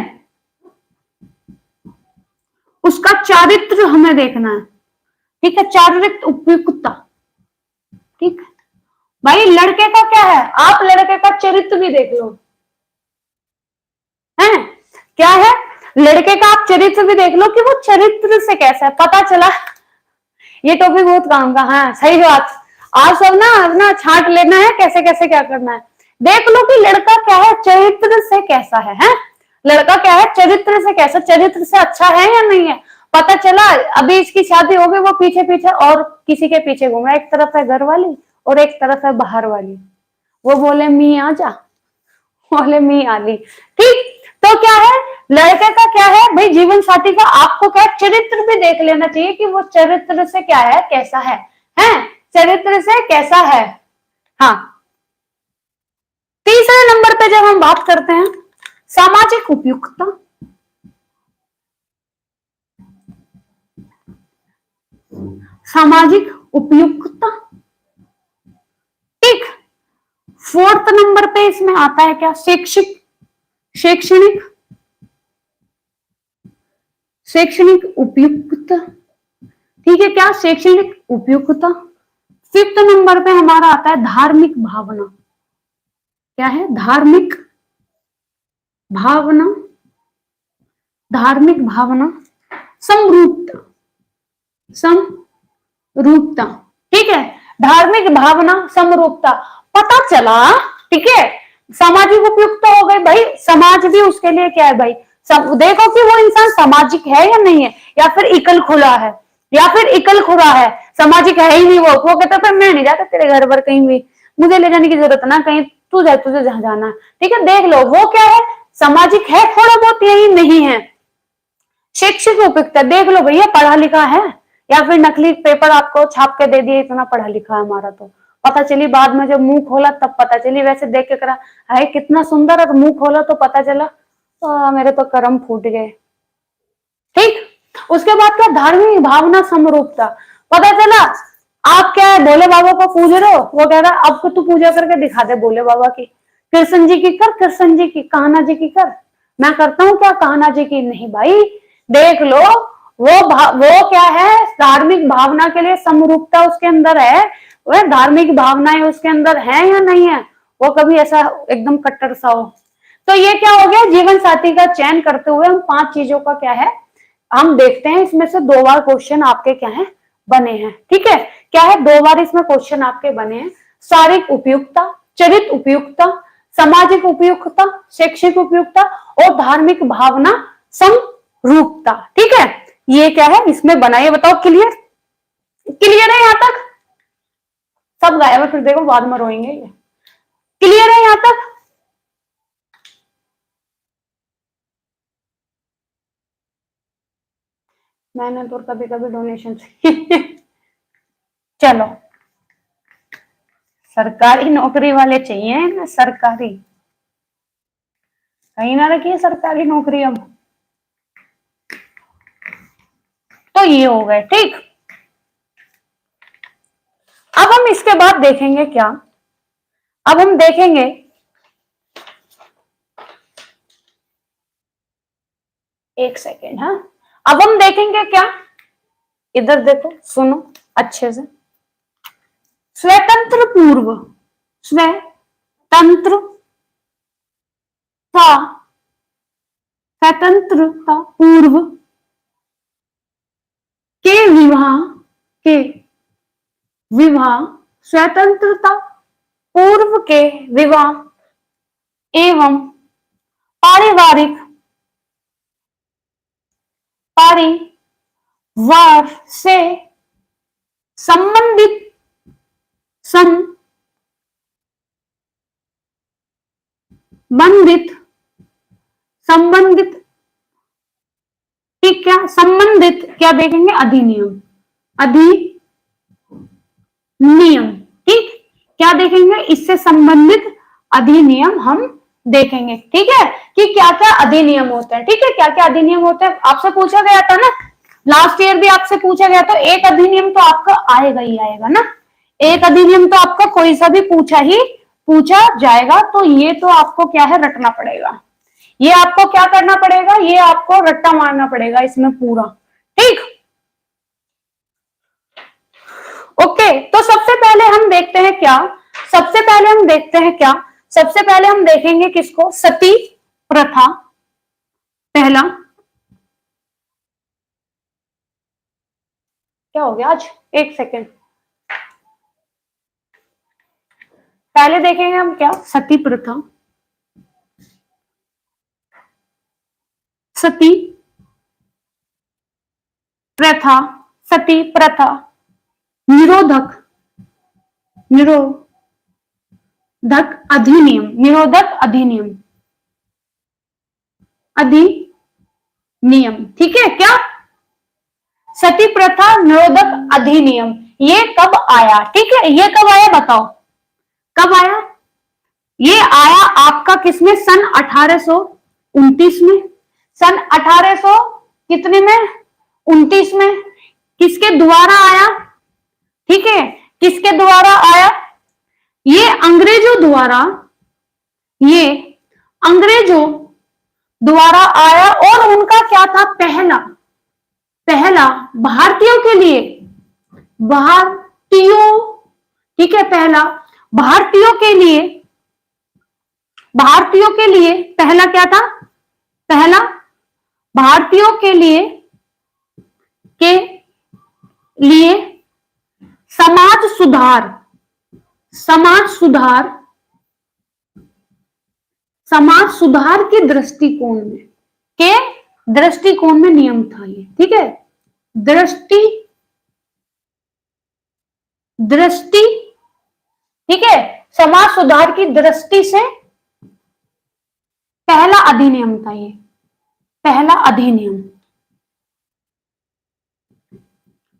उसका चारित्र हमें देखना है। ठीक है, चारित्र उपयुक्तता। ठीक है भाई, लड़के का क्या है, आप लड़के का चरित्र भी देख लो, है क्या है, लड़के का आप चरित्र भी देख लो कि वो चरित्र से कैसा है। पता चला ये टॉपिक बहुत काम का, हाँ सही बात। आप सब ना अपना छांट लेना है कैसे कैसे क्या करना है, देख लो कि लड़का क्या है चरित्र से कैसा है? लड़का क्या है चरित्र से कैसा, चरित्र से अच्छा है या नहीं है। पता चला अभी इसकी शादी हो गई, वो पीछे पीछे और किसी के पीछे घूम रहा है, एक तरफ है घर वाली और एक तरफ है बाहर वाली, वो बोले मी आ जा, बोले मी आली। ठीक, तो क्या है लड़के का क्या है भाई, जीवन साथी का आपको क्या चरित्र भी देख लेना चाहिए कि वो चरित्र से क्या है कैसा है, चरित्र से कैसा है। हाँ, तीसरे नंबर पे जब हम बात करते हैं सामाजिक उपयुक्तता, सामाजिक उपयुक्तता। ठीक, फोर्थ नंबर पे इसमें आता है क्या, शैक्षिक, शैक्षणिक, शैक्षणिक उपयुक्तता, ठीक है क्या, शैक्षणिक उपयुक्तता। फिफ्थ नंबर पे हमारा आता है धार्मिक भावना। क्या है, धार्मिक भावना, धार्मिक भावना, समरूपता, समरूपता, ठीक है, धार्मिक भावना समरूपता। पता चला, ठीक है, सामाजिक उपयुक्तता हो गई भाई, समाज भी उसके लिए क्या है भाई, सब देखो कि वो इंसान सामाजिक है या नहीं है, या फिर इकल खुला है, या फिर इकल खुला है, सामाजिक है ही नहीं। वो कहता था मैं नहीं जाता तेरे घर पर कहीं भी, मुझे ले जाने की जरूरत ना कहीं, तू जाए, तुझे जहां जाना है, ठीक है। देख लो वो क्या है, सामाजिक है थोड़ा बहुत, यही नहीं है। शैक्षिक उपयुक्तता, देख लो भैया पढ़ा लिखा है, या फिर नकली पेपर आपको छाप के दे दिए, इतना पढ़ा लिखा है हमारा, तो पता चली बाद में जब मुंह खोला तब पता चली, वैसे देख के करा है कितना सुंदर, और मुंह खोला तो पता चला तो मेरे तो कर्म फूट गए, ठीक। उसके बाद क्या, धार्मिक भावना समरूपता। पता चला आप क्या है, भोले बाबा को पूज रहे हो, वो कह रहा अब तू पूजा करके दिखा दे भोले बाबा की, कृष्ण जी की कर, कृष्ण जी की, कान्हा जी की कर, मैं करता हूँ क्या कान्हा जी की, नहीं भाई। देख लो वो क्या है, धार्मिक भावना के लिए समरूपता उसके अंदर है, वह धार्मिक भावनाएं उसके अंदर है या नहीं है, वो कभी ऐसा एकदम कट्टर सा हो। तो ये क्या हो गया, जीवन साथी का चयन करते हुए हम 5 चीजों का क्या है, हम देखते हैं। इसमें से 2 बार क्वेश्चन आपके क्या है, बने हैं, ठीक है। क्या है, 2 बार इसमें क्वेश्चन आपके बने हैं। शारीरिक उपयुक्तता, चरित उपयुक्तता, सामाजिक उपयुक्तता, शैक्षिक उपयुक्तता और धार्मिक भावना समरूपता, ठीक है। ये क्या है इसमें बना, ये बताओ क्लियर, क्लियर है यहां तक? सब गायब है फिर देखो बाद में रोएंगे। ये क्लियर है यहां तक? मैंने तो कभी कभी डोनेशन चलो, सरकारी नौकरी वाले चाहिए ना, सरकारी, कहीं ना रखिए सरकारी नौकरी। अब तो ये हो गए, ठीक। अब हम इसके बाद देखेंगे क्या, अब हम देखेंगे एक सेकेंड, हाँ, अब हम देखेंगे क्या, इधर देखो सुनो अच्छे से। स्वतंत्र पूर्व, स्वतंत्र था, स्वतंत्रता पूर्व के विवाह, के विवाह, स्वतंत्रता पूर्व के विवाह एवं पारिवारिक, परिवार से संबंधित, संबंधित, संबंधित, ठीक, क्या संबंधित, क्या देखेंगे, अधिनियम, अधिनियम, ठीक, क्या देखेंगे, इससे संबंधित अधिनियम हम देखेंगे, ठीक है, कि क्या क्या अधिनियम होते हैं, ठीक है, क्या क्या अधिनियम होते हैं। आपसे पूछा गया था ना, लास्ट ईयर भी आपसे पूछा गया, तो एक अधिनियम तो आपका आएगा ही आएगा ना, एक अधिनियम तो आपका कोई सा भी पूछा जाएगा, तो ये तो आपको क्या है, रटना पड़ेगा, ये आपको क्या करना पड़ेगा, ये आपको रट्टा मारना पड़ेगा इसमें पूरा, ठीक। ओके, तो सबसे पहले हम देखते हैं क्या, सबसे पहले हम देखते हैं क्या, सबसे पहले हम देखेंगे किसको, सती प्रथा, पहला, क्या हो गया आज, एक सेकेंड, पहले देखेंगे हम क्या, सती प्रथा, सती प्रथा, सती प्रथा निरोधक, निरोधक अधिनियम, निरोधक अधिनियम, अधिनियम, ठीक है क्या, सती प्रथा निरोधक अधिनियम, ये कब आया, ठीक है, ये कब आया बताओ, कब आया, ये आया आपका किसमें, सन 1829 में, सन 1800 कितने में, 29 में, किसके द्वारा आया, ठीक है, किसके द्वारा आया, ये अंग्रेजों द्वारा, ये अंग्रेजों द्वारा आया, और उनका क्या था, पहला पहला भारतीयों के लिए, भारतीयों, ठीक है, पहला भारतीयों के लिए, भारतीयों के लिए पहला क्या था, पहला भारतीयों के लिए समाज सुधार, समाज सुधार, समाज सुधार के दृष्टिकोण में नियम था ये, ठीक है, दृष्टि, ठीक है, समाज सुधार की दृष्टि से पहला अधिनियम था ये, पहला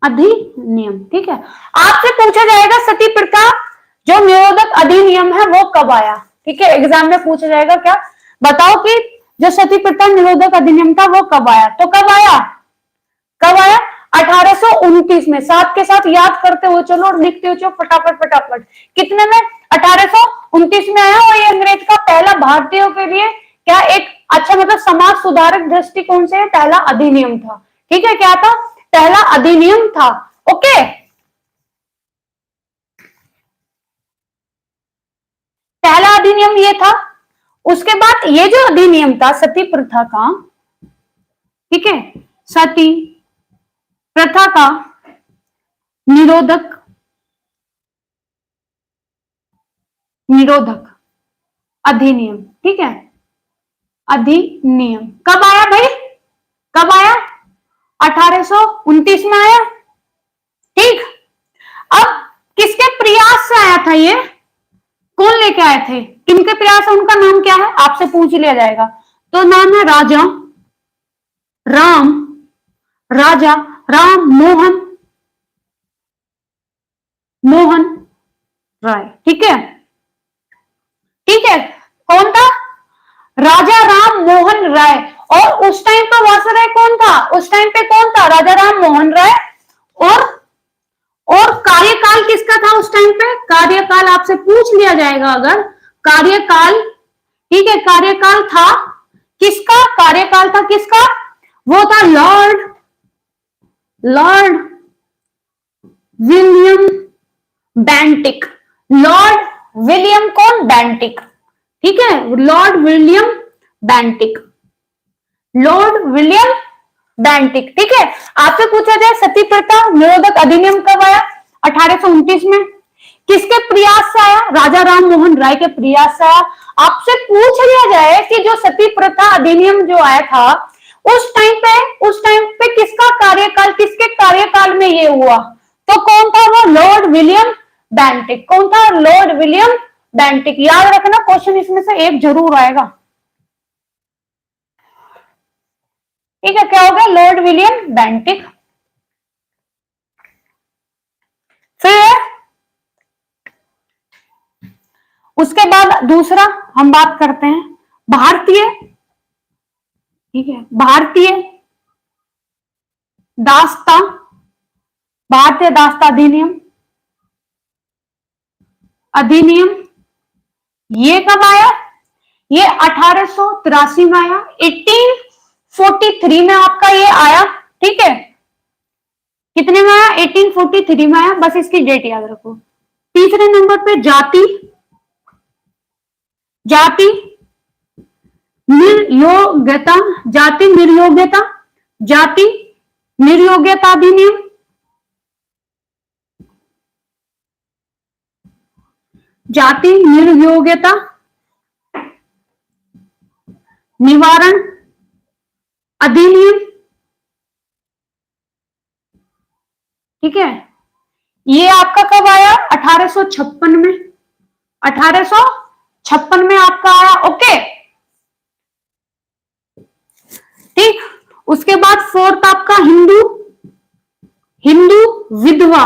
अधिनियम, ठीक है। आपसे पूछा जाएगा सती प्रथा जो निरोधक अधिनियम है वो कब आया, ठीक है, एग्जाम में पूछा जाएगा, क्या बताओ कि जो सती प्रथा निरोधक अधिनियम था वो कब आया, तो कब आया, 1829 में। साथ के साथ याद करते हुए चलो और लिखते हुए चलो फटाफट, कितने में, 1829 में आया, और ये अंग्रेज का पहला भारतीयों के लिए क्या एक अच्छा मतलब समाज सुधारक दृष्टिकोण से पहला अधिनियम था, ठीक है, क्या था, पहला अधिनियम था, ओके। पहला अधिनियम ये था। उसके बाद ये जो अधिनियम था सती प्रथा का, ठीक है, सती प्रथा का निरोधक अधिनियम, ठीक है, अधिनियम कब आया भाई, कब आया, 1829 में आया, ठीक। अब किसके प्रयास से आया था ये, कौन लेके आए थे, किनके प्रयास है, उनका नाम क्या है, आपसे पूछ लिया जाएगा, तो नाम है राजा राम मोहन राय, ठीक है, कौन था, राजा राम मोहन राय। और उस टाइम पर वायसराय कौन था, उस टाइम पे कौन था, राजा राम मोहन राय। और कार्यकाल किसका था उस टाइम पे, कार्यकाल आपसे पूछ लिया जाएगा अगर, कार्यकाल, ठीक है, कार्यकाल था किसका, वो था Lord William Bentinck, Lord William कौन, बेंटिक, ठीक है, लॉर्ड विलियम बेंटिक, ठीक है। आपसे पूछा जाए सती प्रथा निरोधक अधिनियम कब आया, 1829 में, किसके प्रयास से आया, राजा राम मोहन राय के प्रयास से आया। आपसे पूछ लिया जाए कि जो सती प्रथा अधिनियम जो आया था उस टाइम पे किसका कार्यकाल, किसके कार्यकाल में ये हुआ, तो कौन था वो, लॉर्ड विलियम बेंटिक, कौन था, लॉर्ड विलियम बेंटिक। याद रखना क्वेश्चन इसमें से एक जरूर आएगा, ठीक है, क्या होगा, लॉर्ड विलियम बेंटिक। फिर उसके बाद दूसरा हम बात करते हैं भारतीय, ठीक है, भारतीय दास्ता अधिनियम ये कब आया, ये 1883 में आया, 1843 में आपका ये आया, ठीक है, कितने में आया, 1843 में आया, बस इसकी डेट याद रखो। तीसरे नंबर पे जाति निर्योग्यता अधिनियम, जाति निर्योग्यता निवारण अधिनियम, ठीक है, ये आपका कब आया, 1856 में, 1856 में आपका आया, ओके, ठीक। उसके बाद फोर्थ आपका हिंदू विधवा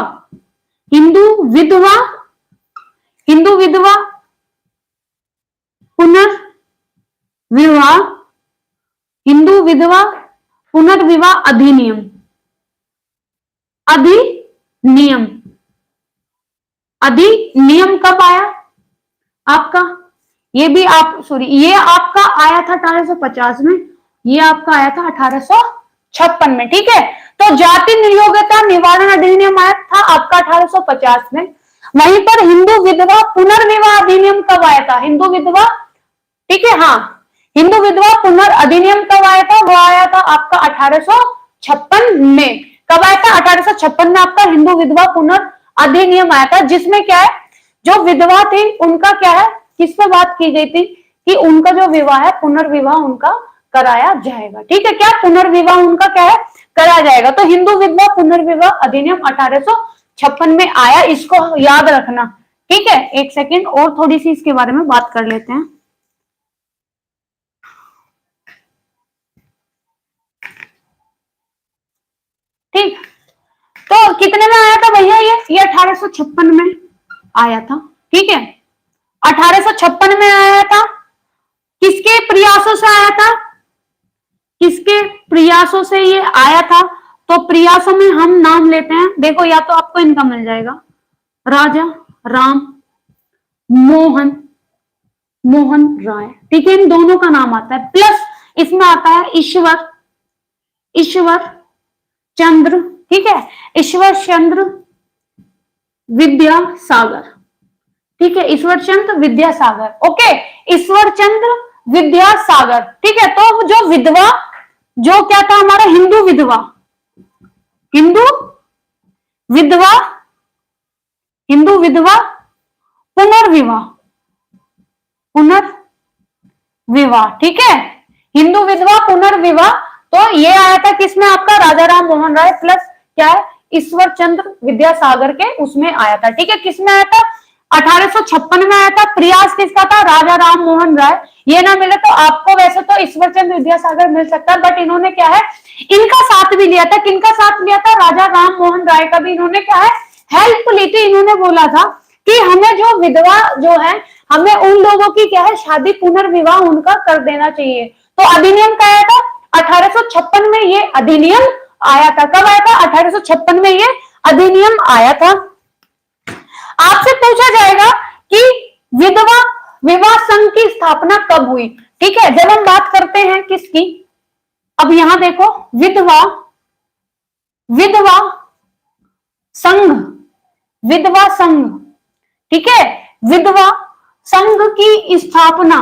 पुनर्विवाह अधिनियम कब आया आपका, ये आपका आया था 1850 में, ये आपका आया था 1856 में, ठीक है। तो जाति निर्योग्यता निवारण अधिनियम आया था आपका 1850 में। वहीं पर हिंदू विधवा पुनर्विवाह अधिनियम कब आया था? हिंदू विधवा, ठीक है, हाँ, हिंदू विधवा पुनर्अधिनियम कब आया था? वो आया था आपका 1856 में। कब आया था? 1856 में आपका हिंदू विधवा पुनर्अधिनियम आया था, जिसमें क्या है, जो विधवा थी उनका क्या है, किस पे बात की गई थी कि उनका जो विवाह है, पुनर्विवाह उनका कराया जाएगा। ठीक है, क्या पुनर्विवाह उनका क्या है, कराया जाएगा। तो हिंदू विधवा पुनर्विवाह अधिनियम 1856 में आया, इसको याद रखना। ठीक है, एक सेकेंड और थोड़ी सी इसके बारे में बात कर लेते हैं। ठीक, तो कितने में आया था भैया? ये 1856 में आया था। ठीक है, 1856 में आया था। किसके प्रयासों से आया था? किसके प्रयासों से ये आया था? तो प्रयासों में हम नाम लेते हैं, देखो, या तो आपको इनका मिल जाएगा, राजा राम मोहन राय। ठीक है, इन दोनों का नाम आता है, प्लस इसमें आता है ईश्वर चंद्र। ठीक है, ईश्वर चंद्र विद्यासागर। ठीक है, ईश्वर चंद्र विद्यासागर। ओके, ईश्वर चंद्र विद्यासागर। ठीक है, तो जो विधवा, जो क्या था हमारा, हिंदू विधवा पुनर्विवाह। ठीक है, हिंदू विधवा पुनर्विवाह, तो ये आया था किसमें आपका? राजा राम मोहन राय प्लस क्या है, ईश्वर चंद्र विद्यासागर के उसमें आया था। ठीक है, किसमें आया था? 1856 में आया था। प्रयास किसका था? राजा राम मोहन राय। ये ना मिले तो आपको वैसे तो ईश्वर चंद्र विद्यासागर मिल सकता है, बट इन्होंने क्या है, इनका साथ भी लिया था। किनका साथ लिया था? राजा राम मोहन राय का भी इन्होंने क्या है, हेल्प ली थी। इन्होंने बोला था कि हमें जो विधवा जो है, हमें उन लोगों की क्या है, शादी पुनर्विवाह उनका कर देना चाहिए। तो अधिनियम क्या आया था? 1856 में ये अधिनियम आया था। कब आया था? 1856 में ये अधिनियम आया था। आपसे पूछा जाएगा कि विधवा विवाह संघ की स्थापना कब हुई? ठीक है, जब हम बात करते हैं किसकी, अब यहां देखो, विधवा संघ। ठीक है, विधवा संघ की स्थापना।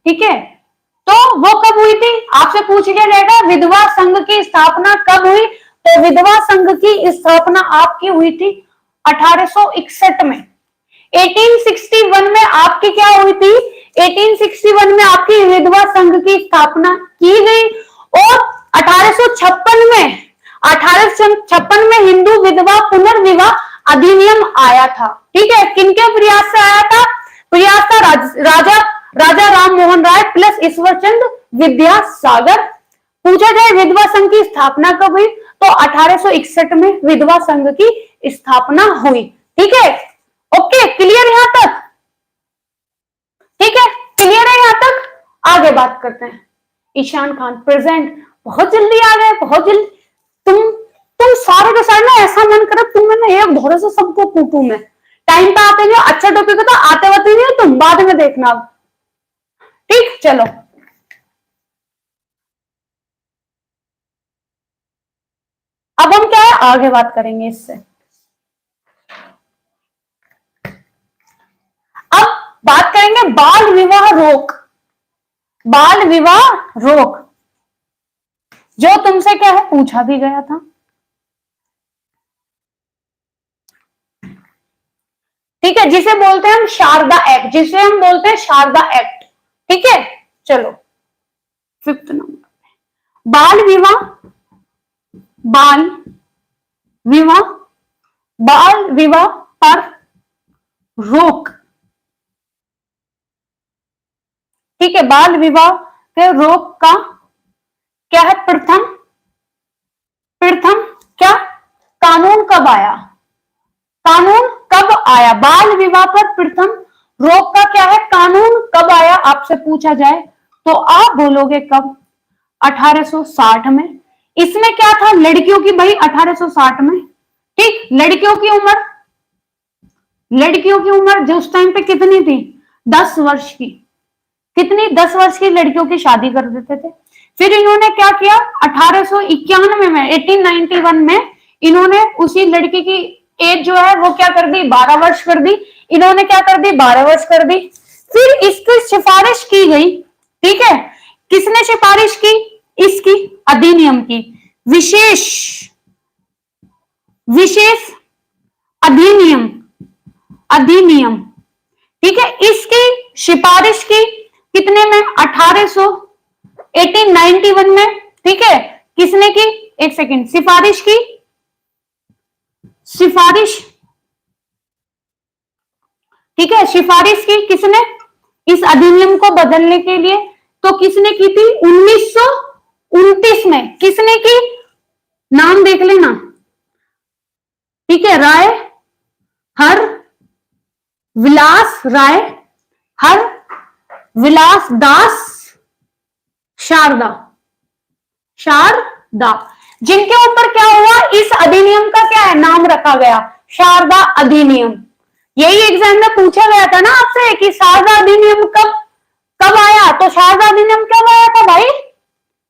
ठीक है, तो वो कब हुई थी? आपसे पूछ लिया जाएगा विधवा संघ की स्थापना कब हुई? तो विधवा संघ की स्थापना आपकी हुई थी 1861 में। 1861 में आपकी क्या हुई थी? 1861 में आपकी विधवा संघ की स्थापना की गई, और 1856 में हिंदू विधवा पुनर्विवाह अधिनियम आया था। ठीक है, किनके प्रयास से आया था? प्रयास था राजा राम मोहन राय प्लस ईश्वर चंद्र विद्यासागर। पूछा जाए विधवा संघ की स्थापना कब हुई? तो 1861 में विधवा संघ की स्थापना हुई। ठीक है, ओके, क्लियर यहां तक? ठीक है, क्लियर है यहां तक? आगे बात करते हैं। ईशान खान प्रेजेंट, बहुत जल्दी आ गए, बहुत जल्दी। तुम सारे के सारे ना, ऐसा मन करे तुम ना एक धोरे से सबको कूटू मैं। टाइम पे आते नहीं, अच्छा टॉपिक होता, आते होते नहीं, तुम बाद में देखना। ठीक, चलो अब हम क्या है, आगे बात करेंगे इससे। अब बात करेंगे बाल विवाह रोक। बाल विवाह रोक, जो तुमसे क्या है, पूछा भी गया था। ठीक है, जिसे बोलते हैं हम शारदा एक्ट, जिसे हम बोलते हैं शारदा एक्ट। ठीक है, चलो 5th नंबर, बाल विवाह पर रोक। ठीक है, बाल विवाह पे रोक का क्या है, प्रथम क्या कानून कब आया? बाल विवाह पर प्रथम रोक का क्या है, कानून कब आया? आपसे पूछा जाए तो आप बोलोगे कब? 1860 में। इसमें क्या था, लड़कियों की भाई 1860 में। ठीक, लड़कियों की उम्र जो उस टाइम पे कितनी थी? 10 वर्ष की। कितनी? 10 वर्ष की लड़कियों की शादी कर देते थे। फिर इन्होंने क्या किया, 1891 में 1891 में इन्होंने उसी लड़की की एज जो है वो क्या कर दी, 12 वर्ष कर दी। इन्होंने क्या कर दी, 12 वर्ष कर दी। फिर इसकी सिफारिश की गई, ठीक है, किसने सिफारिश की, इसकी अधिनियम की, विशेष विशेष अधिनियम, अधिनियम, ठीक है, इसकी सिफारिश की कितने में, 1891 में, ठीक है, किसने की, एक सेकेंड, सिफारिश की, सिफारिश, ठीक है, सिफारिश की किसने, इस अधिनियम को बदलने के लिए, तो किसने की थी, 1929 में, किसने की, नाम देख लेना, ठीक है, राय हर विलास, राय हर विलास दास शारदा, शारदा, जिनके ऊपर क्या हुआ, इस अधिनियम का क्या है, नाम रखा गया, शारदा अधिनियम। यही एग्जाम में पूछा गया था ना आपसे कि शारदा अधिनियम कब कब आया, तो शारदा अधिनियम कब आया था भाई,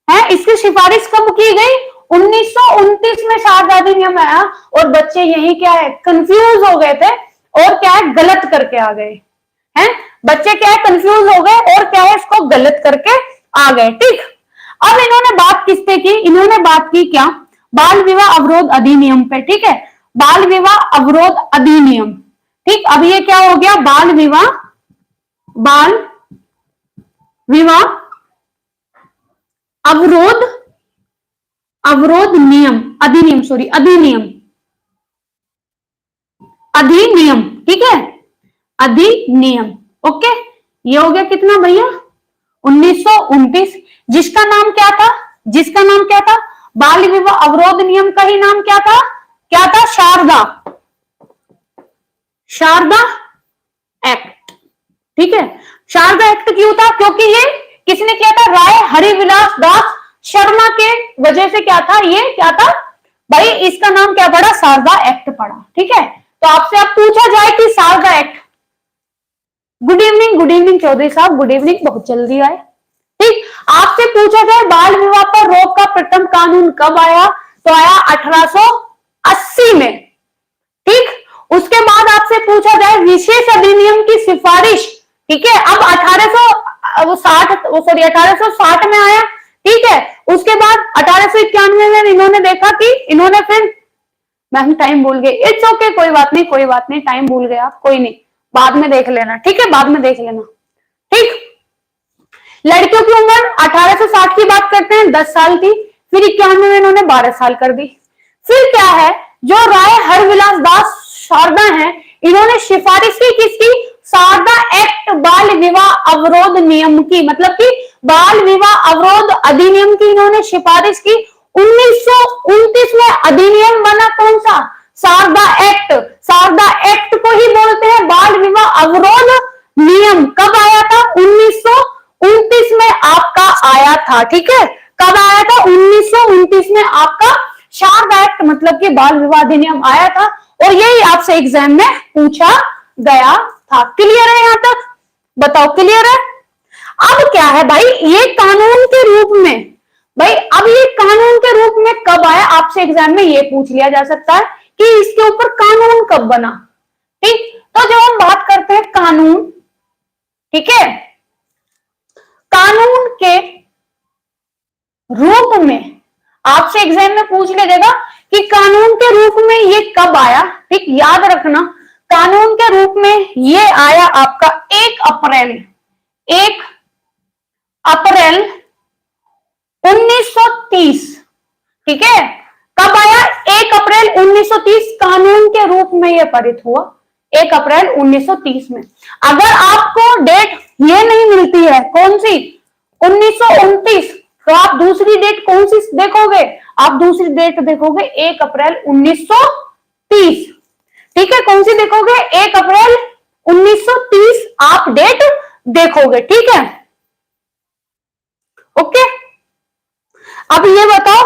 है, इसकी सिफारिश कब की गई, 1929 में शारदा अधिनियम आया। और बच्चे यही क्या है, कंफ्यूज हो गए थे और क्या है, गलत करके आ गए हैं, बच्चे क्या है, कंफ्यूज हो गए और क्या है, इसको गलत करके आ गए, ठीक। अब इन्होंने बात किस पे की, इन्होंने बात की क्या, बाल विवाह अवरोध अधिनियम पे, ठीक है, बाल विवाह अवरोध अधिनियम, ठीक। अब ये क्या हो गया, बाल विवाह अवरोध, अवरोध नियम, अधिनियम, सॉरी अधिनियम, अधिनियम, ठीक है, अधिनियम, ओके। ये हो गया कितना भैया, 1929, जिसका नाम क्या था, जिसका नाम क्या था, बाल विवाह अवरोध नियम का ही नाम क्या था, क्या था, शारदा, शारदा एक्ट, ठीक है। शारदा एक्ट क्यों था, क्योंकि ये किसने किया था, राय हरिविलास दास शर्मा के वजह से क्या था, ये क्या था भाई, इसका नाम क्या पड़ा, शारदा एक्ट पड़ा, ठीक है। तो आपसे अब पूछा जाए कि Sharda act, good evening Chaudhary साहब, गुड इवनिंग, बहुत जल्दी आए, ठीक। आपसे पूछा जाए बाल विवाह पर रोक का प्रथम कानून कब आया, तो आया 1880 में, ठीक। उसके बाद आपसे पूछा जाए विशेष अधिनियम की सिफारिश, ठीक है, अब 1860 में आया, ठीक है। उसके बाद 1891 में इन्होंने देखा कि इन्होंने फिर, मैम टाइम भूल गए, इट्स ओके, कोई बात नहीं, कोई बात नहीं, टाइम भूल गए आप, कोई नहीं, बाद में देख लेना, ठीक है, बाद में देख लेना, ठीक। लड़कियों की उम्र 1860 की बात करते हैं, 10 साल थी, फिर 91 में इन्होंने 12 साल कर दी। फिर क्या है, जो राय हरविलास दास शारदा है, इन्होंने सिफारिश की किसकी, शारदा एक्ट बाल विवाह अवरोध नियम की, मतलब कि बाल विवाह अवरोध अधिनियम की इन्होंने सिफारिश की। 1929 में अधिनियम बना कौन सा, शारदा एक्ट। शारदा एक्ट को ही बोलते हैं बाल विवाह अवरोध नियम। कब आया था, 1929 में आपका आया था, ठीक है। कब आया था, 1929 में आपका शारदा एक्ट मतलब कि बाल विवाह अधिनियम आया था, और यही आपसे एग्जाम में पूछा गया था। क्लियर है यहां तक, बताओ क्लियर है। अब क्या है भाई, ये कानून के रूप में, भाई अब ये कानून के रूप में कब आया, आपसे एग्जाम में ये पूछ लिया जा सकता है कि इसके ऊपर कानून कब बना, ठीक। तो जब हम बात करते हैं कानून, ठीक है, कानून के रूप में आपसे एग्जाम में पूछ लिया जाएगा कि कानून के रूप में ये कब आया, ठीक। याद रखना, कानून के रूप में ये आया आपका 1 अप्रैल 1930, ठीक है। कब आया, 1 अप्रैल 1930 कानून के रूप में यह पारित हुआ, 1 अप्रैल 1930 में। अगर आपको डेट ये नहीं मिलती है, कौन सी, 1929, तो आप दूसरी डेट कौन सी देखोगे, आप दूसरी डेट देखोगे 1 अप्रैल 1930, ठीक है। कौन सी देखोगे, 1 अप्रैल 1930 आप डेट देखोगे, ठीक है, ओके। अब ये बताओ,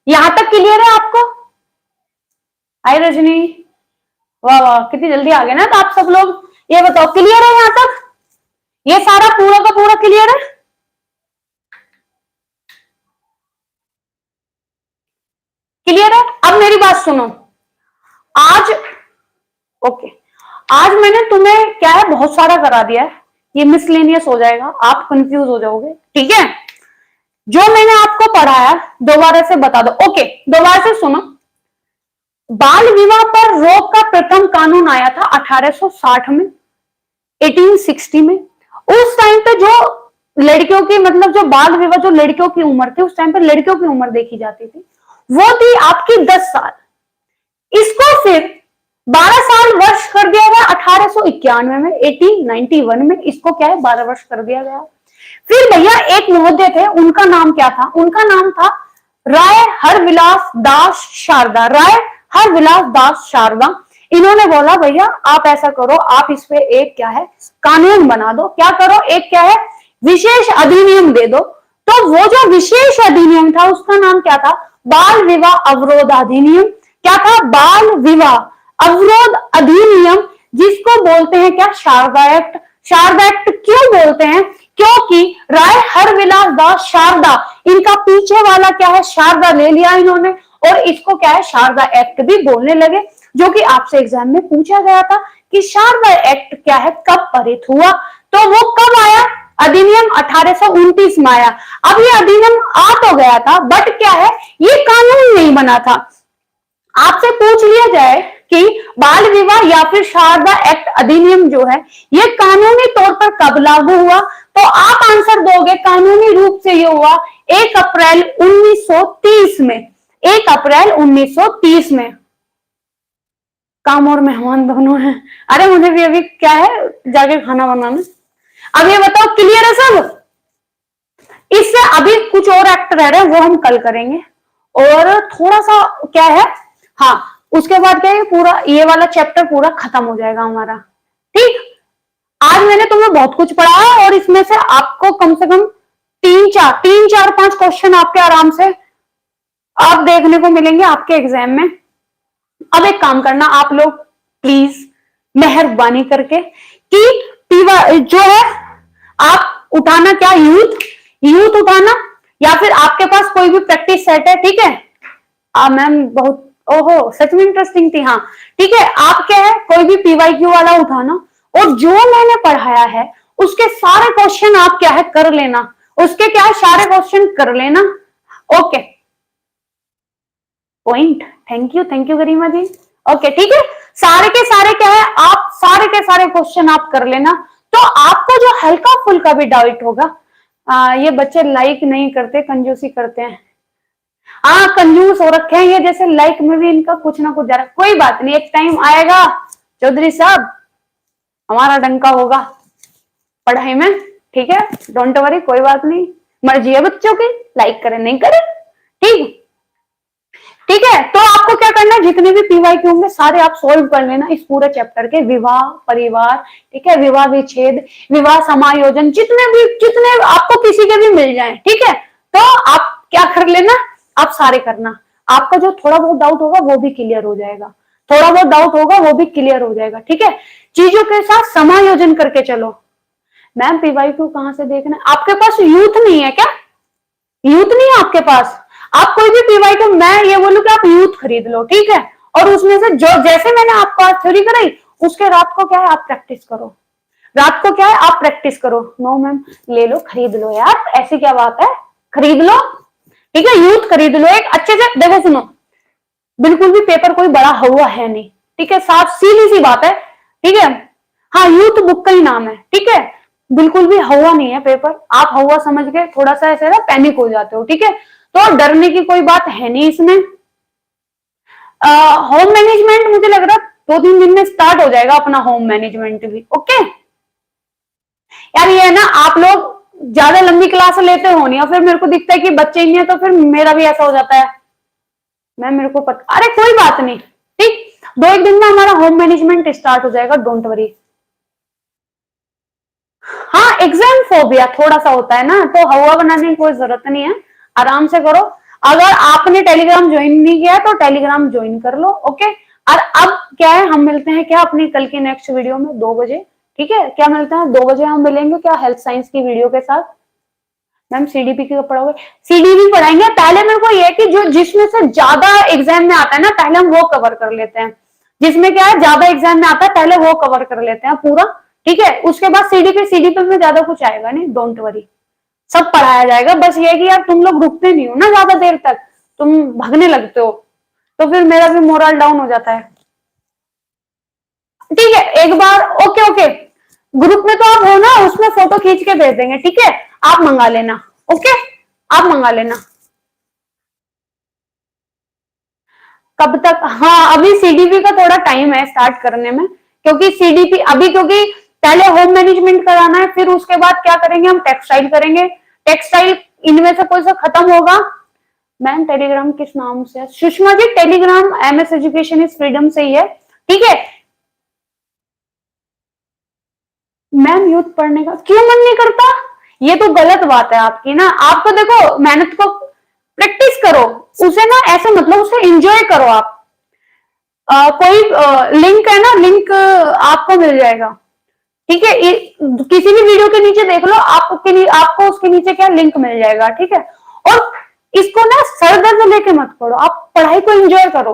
यहां तक क्लियर है आपको। हाय रजनी, वाह वाह, कितनी जल्दी आ गए ना तो आप सब लोग। ये बताओ क्लियर है यहां तक, ये सारा पूरा का पूरा क्लियर है। क्लियर है? अब मेरी बात सुनो। आज ओके, आज मैंने तुम्हें क्या है बहुत सारा करा दिया है, ये मिसलेनियस हो जाएगा, आप कंफ्यूज हो जाओगे, ठीक है? जो मैंने आपको पढ़ाया दोबारा से बता दो। ओके, दोबारा से सुनो। बाल विवाह पर रोक का प्रथम कानून आया था 1860 में, 1860 में। उस टाइम पे जो लड़कियों की मतलब जो बाल विवाह, जो लड़कियों की उम्र थी, उस टाइम पे लड़कियों की उम्र देखी जाती थी, वो थी आपकी 10 साल। इसको फिर 12 साल वर्ष कर दिया गया 1891 में, 1891 में इसको क्या है 12 वर्ष कर दिया गया। फिर भैया एक महोदय थे, उनका नाम क्या था? उनका नाम था राय हरविलास दास शारदा, राय हरविलास दास शारदा। इन्होंने बोला भैया आप ऐसा करो, आप इस पे एक क्या है कानून बना दो, क्या करो, एक क्या है विशेष अधिनियम दे दो। तो वो जो विशेष अधिनियम था उसका नाम क्या था? बाल विवाह अवरोध अधिनियम। क्या था? बाल विवाह अवरोध अधिनियम, जिसको बोलते हैं क्या? शारदा एक्ट। शारदा एक्ट क्यों बोलते हैं? क्योंकि राय हरविलास दास शारदा, इनका पीछे वाला क्या है शारदा ले लिया इन्होंने, और इसको क्या है शारदा एक्ट भी बोलने लगे, जो कि आपसे एग्जाम में पूछा गया था कि शारदा एक्ट क्या है, कब पारित हुआ? तो वो कब आया? अधिनियम 1829 में आया। अब ये अधिनियम आ तो गया था, बट क्या है ये कानून नहीं बना था। आपसे पूछ लिया जाए कि बाल विवाह या फिर शारदा एक्ट अधिनियम जो है ये कानूनी तौर पर कब लागू हुआ, तो आप आंसर दोगे कानूनी रूप से ये हुआ 1 अप्रैल 1930 में, 1 अप्रैल 1930 में। काम और मेहमान दोनों हैं। अरे मुझे भी अभी क्या है जाके खाना बनाना। अब ये बताओ क्लियर है सब? इससे अभी कुछ और एक्ट रह रहे हैं, वो हम कल करेंगे। और थोड़ा सा क्या है, हाँ उसके बाद क्या है पूरा ये वाला चैप्टर पूरा खत्म हो जाएगा हमारा। ठीक, आज मैंने तुम्हें बहुत कुछ पढ़ाया और इसमें से आपको कम से कम 3-4-5 क्वेश्चन आपके आराम से आप देखने को मिलेंगे आपके एग्जाम में। अब एक काम करना आप लोग प्लीज मेहरबानी करके कि जो है आप उठाना क्या, यूथ उठाना, या फिर आपके पास कोई भी प्रैक्टिस सेट है, ठीक है? मैम बहुत ओहो सच में इंटरेस्टिंग थी, हाँ ठीक है। आप क्या है कोई भी पीवाईक्यू वाला उठाना, और जो मैंने पढ़ाया है उसके सारे क्वेश्चन आप क्या है कर लेना, उसके क्या है सारे क्वेश्चन कर लेना। Okay, point, thank you Garima ji. Okay ठीक है, सारे के सारे क्या है आप सारे के सारे क्वेश्चन आप कर लेना। तो आपको जो हल्का फुल्का भी डाउट होगा, ये बच्चे लाइक नहीं करते, कंजूसी करते हैं। हाँ कंजूस हो रखे हैं ये, जैसे लाइक में भी इनका कुछ ना कुछ जा रहा है। कोई बात नहीं, एक टाइम आएगा चौधरी साहब हमारा डंका होगा पढ़ाई में, ठीक है? डोंट वरी, कोई बात नहीं, मर्जी है बच्चों की, लाइक करें नहीं करें, ठीक ठीक है। तो आपको क्या करना है, जितने भी पीवाईक्यू होंगे सारे आप सोल्व कर लेना इस पूरे चैप्टर के, विवाह परिवार, ठीक है, विवाह विच्छेद, विवाह समायोजन, जितने आपको किसी के भी मिल जाए, ठीक है? तो आप क्या कर लेना, आप सारे करना। आपका जो थोड़ा बहुत डाउट होगा वो भी क्लियर हो जाएगा, थोड़ा बहुत डाउट होगा वो भी क्लियर हो जाएगा, ठीक है? चीजों के साथ समायोजन करके चलो। मैम पीवाईक्यू कहां से देखना है? आपके पास यूथ नहीं है क्या? यूथ नहीं है आपके पास? आप कोई भी पीवाईक्यू, मैं ये बोलूं कि आप यूथ खरीद लो, ठीक है? और उसमें से जो जैसे मैंने आपको आज थ्योरी कराई उसके रात को क्या है आप प्रैक्टिस करो, रात को क्या है आप प्रैक्टिस करो। नो मैम ले लो, खरीद लो यार, ऐसी क्या बात है, खरीद लो, ठीक है? यूथ खरीद लो एक अच्छे से। देखो सुनो, बिल्कुल भी पेपर कोई बड़ा हुआ है नहीं, ठीक है? साफ सीधी सी बात है, ठीक है? हाँ यूथ बुक का ही नाम है, ठीक है? बिल्कुल भी हवा नहीं है पेपर, आप हवा समझ के थोड़ा सा ऐसे ना पैनिक हो जाते हो, ठीक है? तो डरने की कोई बात है नहीं इसमें। होम मैनेजमेंट मुझे लग रहा 2-3 दिन में स्टार्ट हो जाएगा अपना होम मैनेजमेंट भी, ओके? यार ये है ना, आप लोग ज्यादा लंबी क्लास लेते हो नहीं, और फिर मेरे को दिखता है कि बच्चे ही नहीं है, तो फिर मेरा भी ऐसा हो जाता है। मैं मेरे को पता, अरे कोई बात नहीं, ठीक, 2-1 दिन में हमारा होम मैनेजमेंट स्टार्ट हो जाएगा, डोंट वरी। हाँ एग्जाम फोबिया थोड़ा सा होता है ना, तो हवा बनाने की कोई जरूरत नहीं है, आराम से करो। अगर आपने टेलीग्राम ज्वाइन नहीं किया तो टेलीग्राम ज्वाइन कर लो, ओके? और अब क्या है, हम मिलते हैं क्या अपनी कल की नेक्स्ट वीडियो में 2 बजे, ठीक है? क्या मिलते हैं 2 बजे, हम मिलेंगे क्या हेल्थ साइंस की वीडियो के साथ, मैम सीडीपी का पढ़ोगे? सीडीपी पढ़ाएंगे। पहले मेरे को ये कि जो जिसमें से ज्यादा एग्जाम में आता है ना, पहले हम वो कवर कर लेते हैं। जिसमें क्या है, ज्यादा एग्जाम में आता है, पहले वो कवर कर लेते हैं पूरा, ठीक है। उसके बाद सीडीपी में ज्यादा कुछ आएगा नहीं, डोंट वरी, सब पढ़ाया जाएगा। बस ये कि यार तुम लोग रुकते नहीं हो ना ज्यादा देर तक, तुम भागने लगते हो, तो फिर मेरा भी मोरल डाउन हो जाता है। ठीक है, एक बार ओके ओके, ग्रुप में तो आप हो ना, उसमें फोटो खींच के भेज देंगे, ठीक है, आप मंगा लेना। ओके, आप मंगा लेना। कब तक? हाँ, अभी सीडीपी का थोड़ा टाइम है स्टार्ट करने में, क्योंकि सीडीपी अभी, क्योंकि पहले होम मैनेजमेंट कराना है, फिर उसके बाद क्या करेंगे हम, टेक्सटाइल करेंगे। टेक्सटाइल इनमें से कोई सा खत्म होगा। मैम टेलीग्राम किस नाम से? Sushma ji, Telegram MS education is freedom से ही है, ठीक है। मैम यूथ पढ़ने का क्यों मन नहीं करता? ये तो गलत बात है आपकी ना। आपको देखो, मेहनत को प्रैक्टिस करो, उसे ना ऐसे मतलब उसे एंजॉय करो आप। कोई लिंक है ना, लिंक आपको मिल जाएगा, ठीक है। किसी भी वीडियो के नीचे देख लो, आपको उसके नीचे क्या लिंक मिल जाएगा, ठीक है। और इसको ना सर दर्द लेके मत पढ़ो, आप पढ़ाई को एंजॉय करो।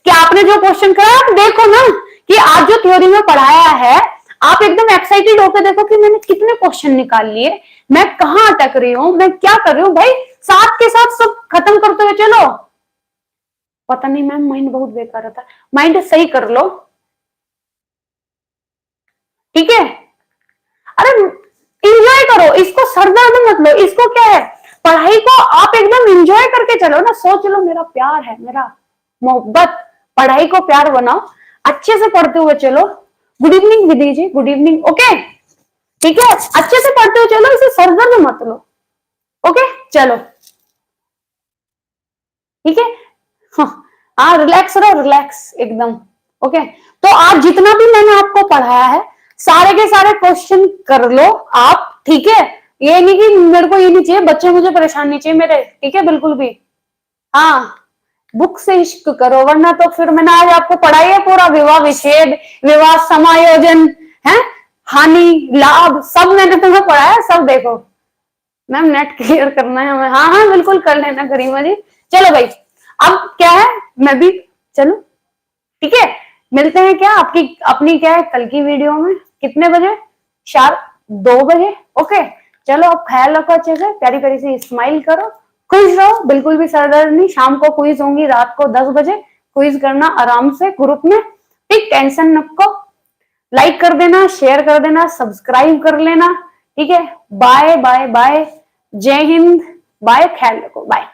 कि आपने जो क्वेश्चन करा, आप देखो ना कि आज जो थ्योरी में पढ़ाया है, आप एकदम एक्साइटेड होकर देखो कि मैंने कितने क्वेश्चन निकाल लिए, मैं कहाँ अटक रही हूँ, मैं क्या कर रही हूँ। भाई साथ के साथ सब खत्म करते हुए चलो। पता नहीं मैम, माइंड बहुत बेकार रहता है, माइंड सही कर लो, ठीक है। अरे इंजॉय करो इसको, सर दर्द मत लो इसको। क्या है, पढ़ाई को आप एकदम इंजॉय करके चलो ना। सोच लो मेरा प्यार है, मेरा मोहब्बत, पढ़ाई को प्यार बनाओ, अच्छे से पढ़ते हुए चलो। गुड इवनिंग विधि जी, गुड इवनिंग। ओके, ठीक है, अच्छे से पढ़ते हुए चलो, इसे सर दर्द मत लो। ओके चलो, ठीक है। हाँ, रिलैक्स रहो, रिलैक्स एकदम। ओके, तो आज जितना भी मैंने आपको पढ़ाया है, सारे के सारे क्वेश्चन कर लो आप, ठीक है। ये नहीं कि मेरे को ये नहीं चाहिए, बच्चे मुझे परेशान नहीं चाहिए मेरे, ठीक है, बिल्कुल भी। हाँ, बुक से इश्क करो, वरना तो फिर मैंने आज आपको पढ़ाई है पूरा, विवाह विच्छेद, विवाह समायोजन है, हानि लाभ, सब मैंने तुम्हें पढ़ाया है, सब देखो। मैम नेट क्लियर करना है हमें, हाँ हाँ बिल्कुल कर लेना करीमा जी। चलो भाई, अब क्या है, मैं भी चलूं, ठीक है। मिलते हैं क्या आपकी अपनी क्या है कल की वीडियो में, कितने बजे? शार्प 2 बजे। ओके चलो, अब ख्याल रखो अच्छे से, प्यारी प्यारी सी स्माइल करो, खुश रहो, बिल्कुल भी सरदर्द नहीं। शाम को क्विज होंगी, रात को 10 बजे क्विज करना आराम से ग्रुप में, ठीक, टेंशन नको। लाइक कर देना, शेयर कर देना, सब्सक्राइब कर लेना, ठीक है। बाय बाय बाय, जय हिंद, बाय, ख्याल रखो, बाय,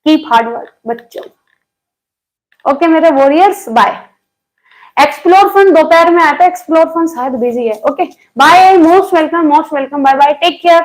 कीप हार्ड वर्क बच्चों। ओके मेरे वॉरियर्स, बाय। एक्सप्लोर फन दोपहर में आता है, एक्सप्लोर फन शायद बिजी है। Okay bye, most welcome, most welcome, bye bye, take care.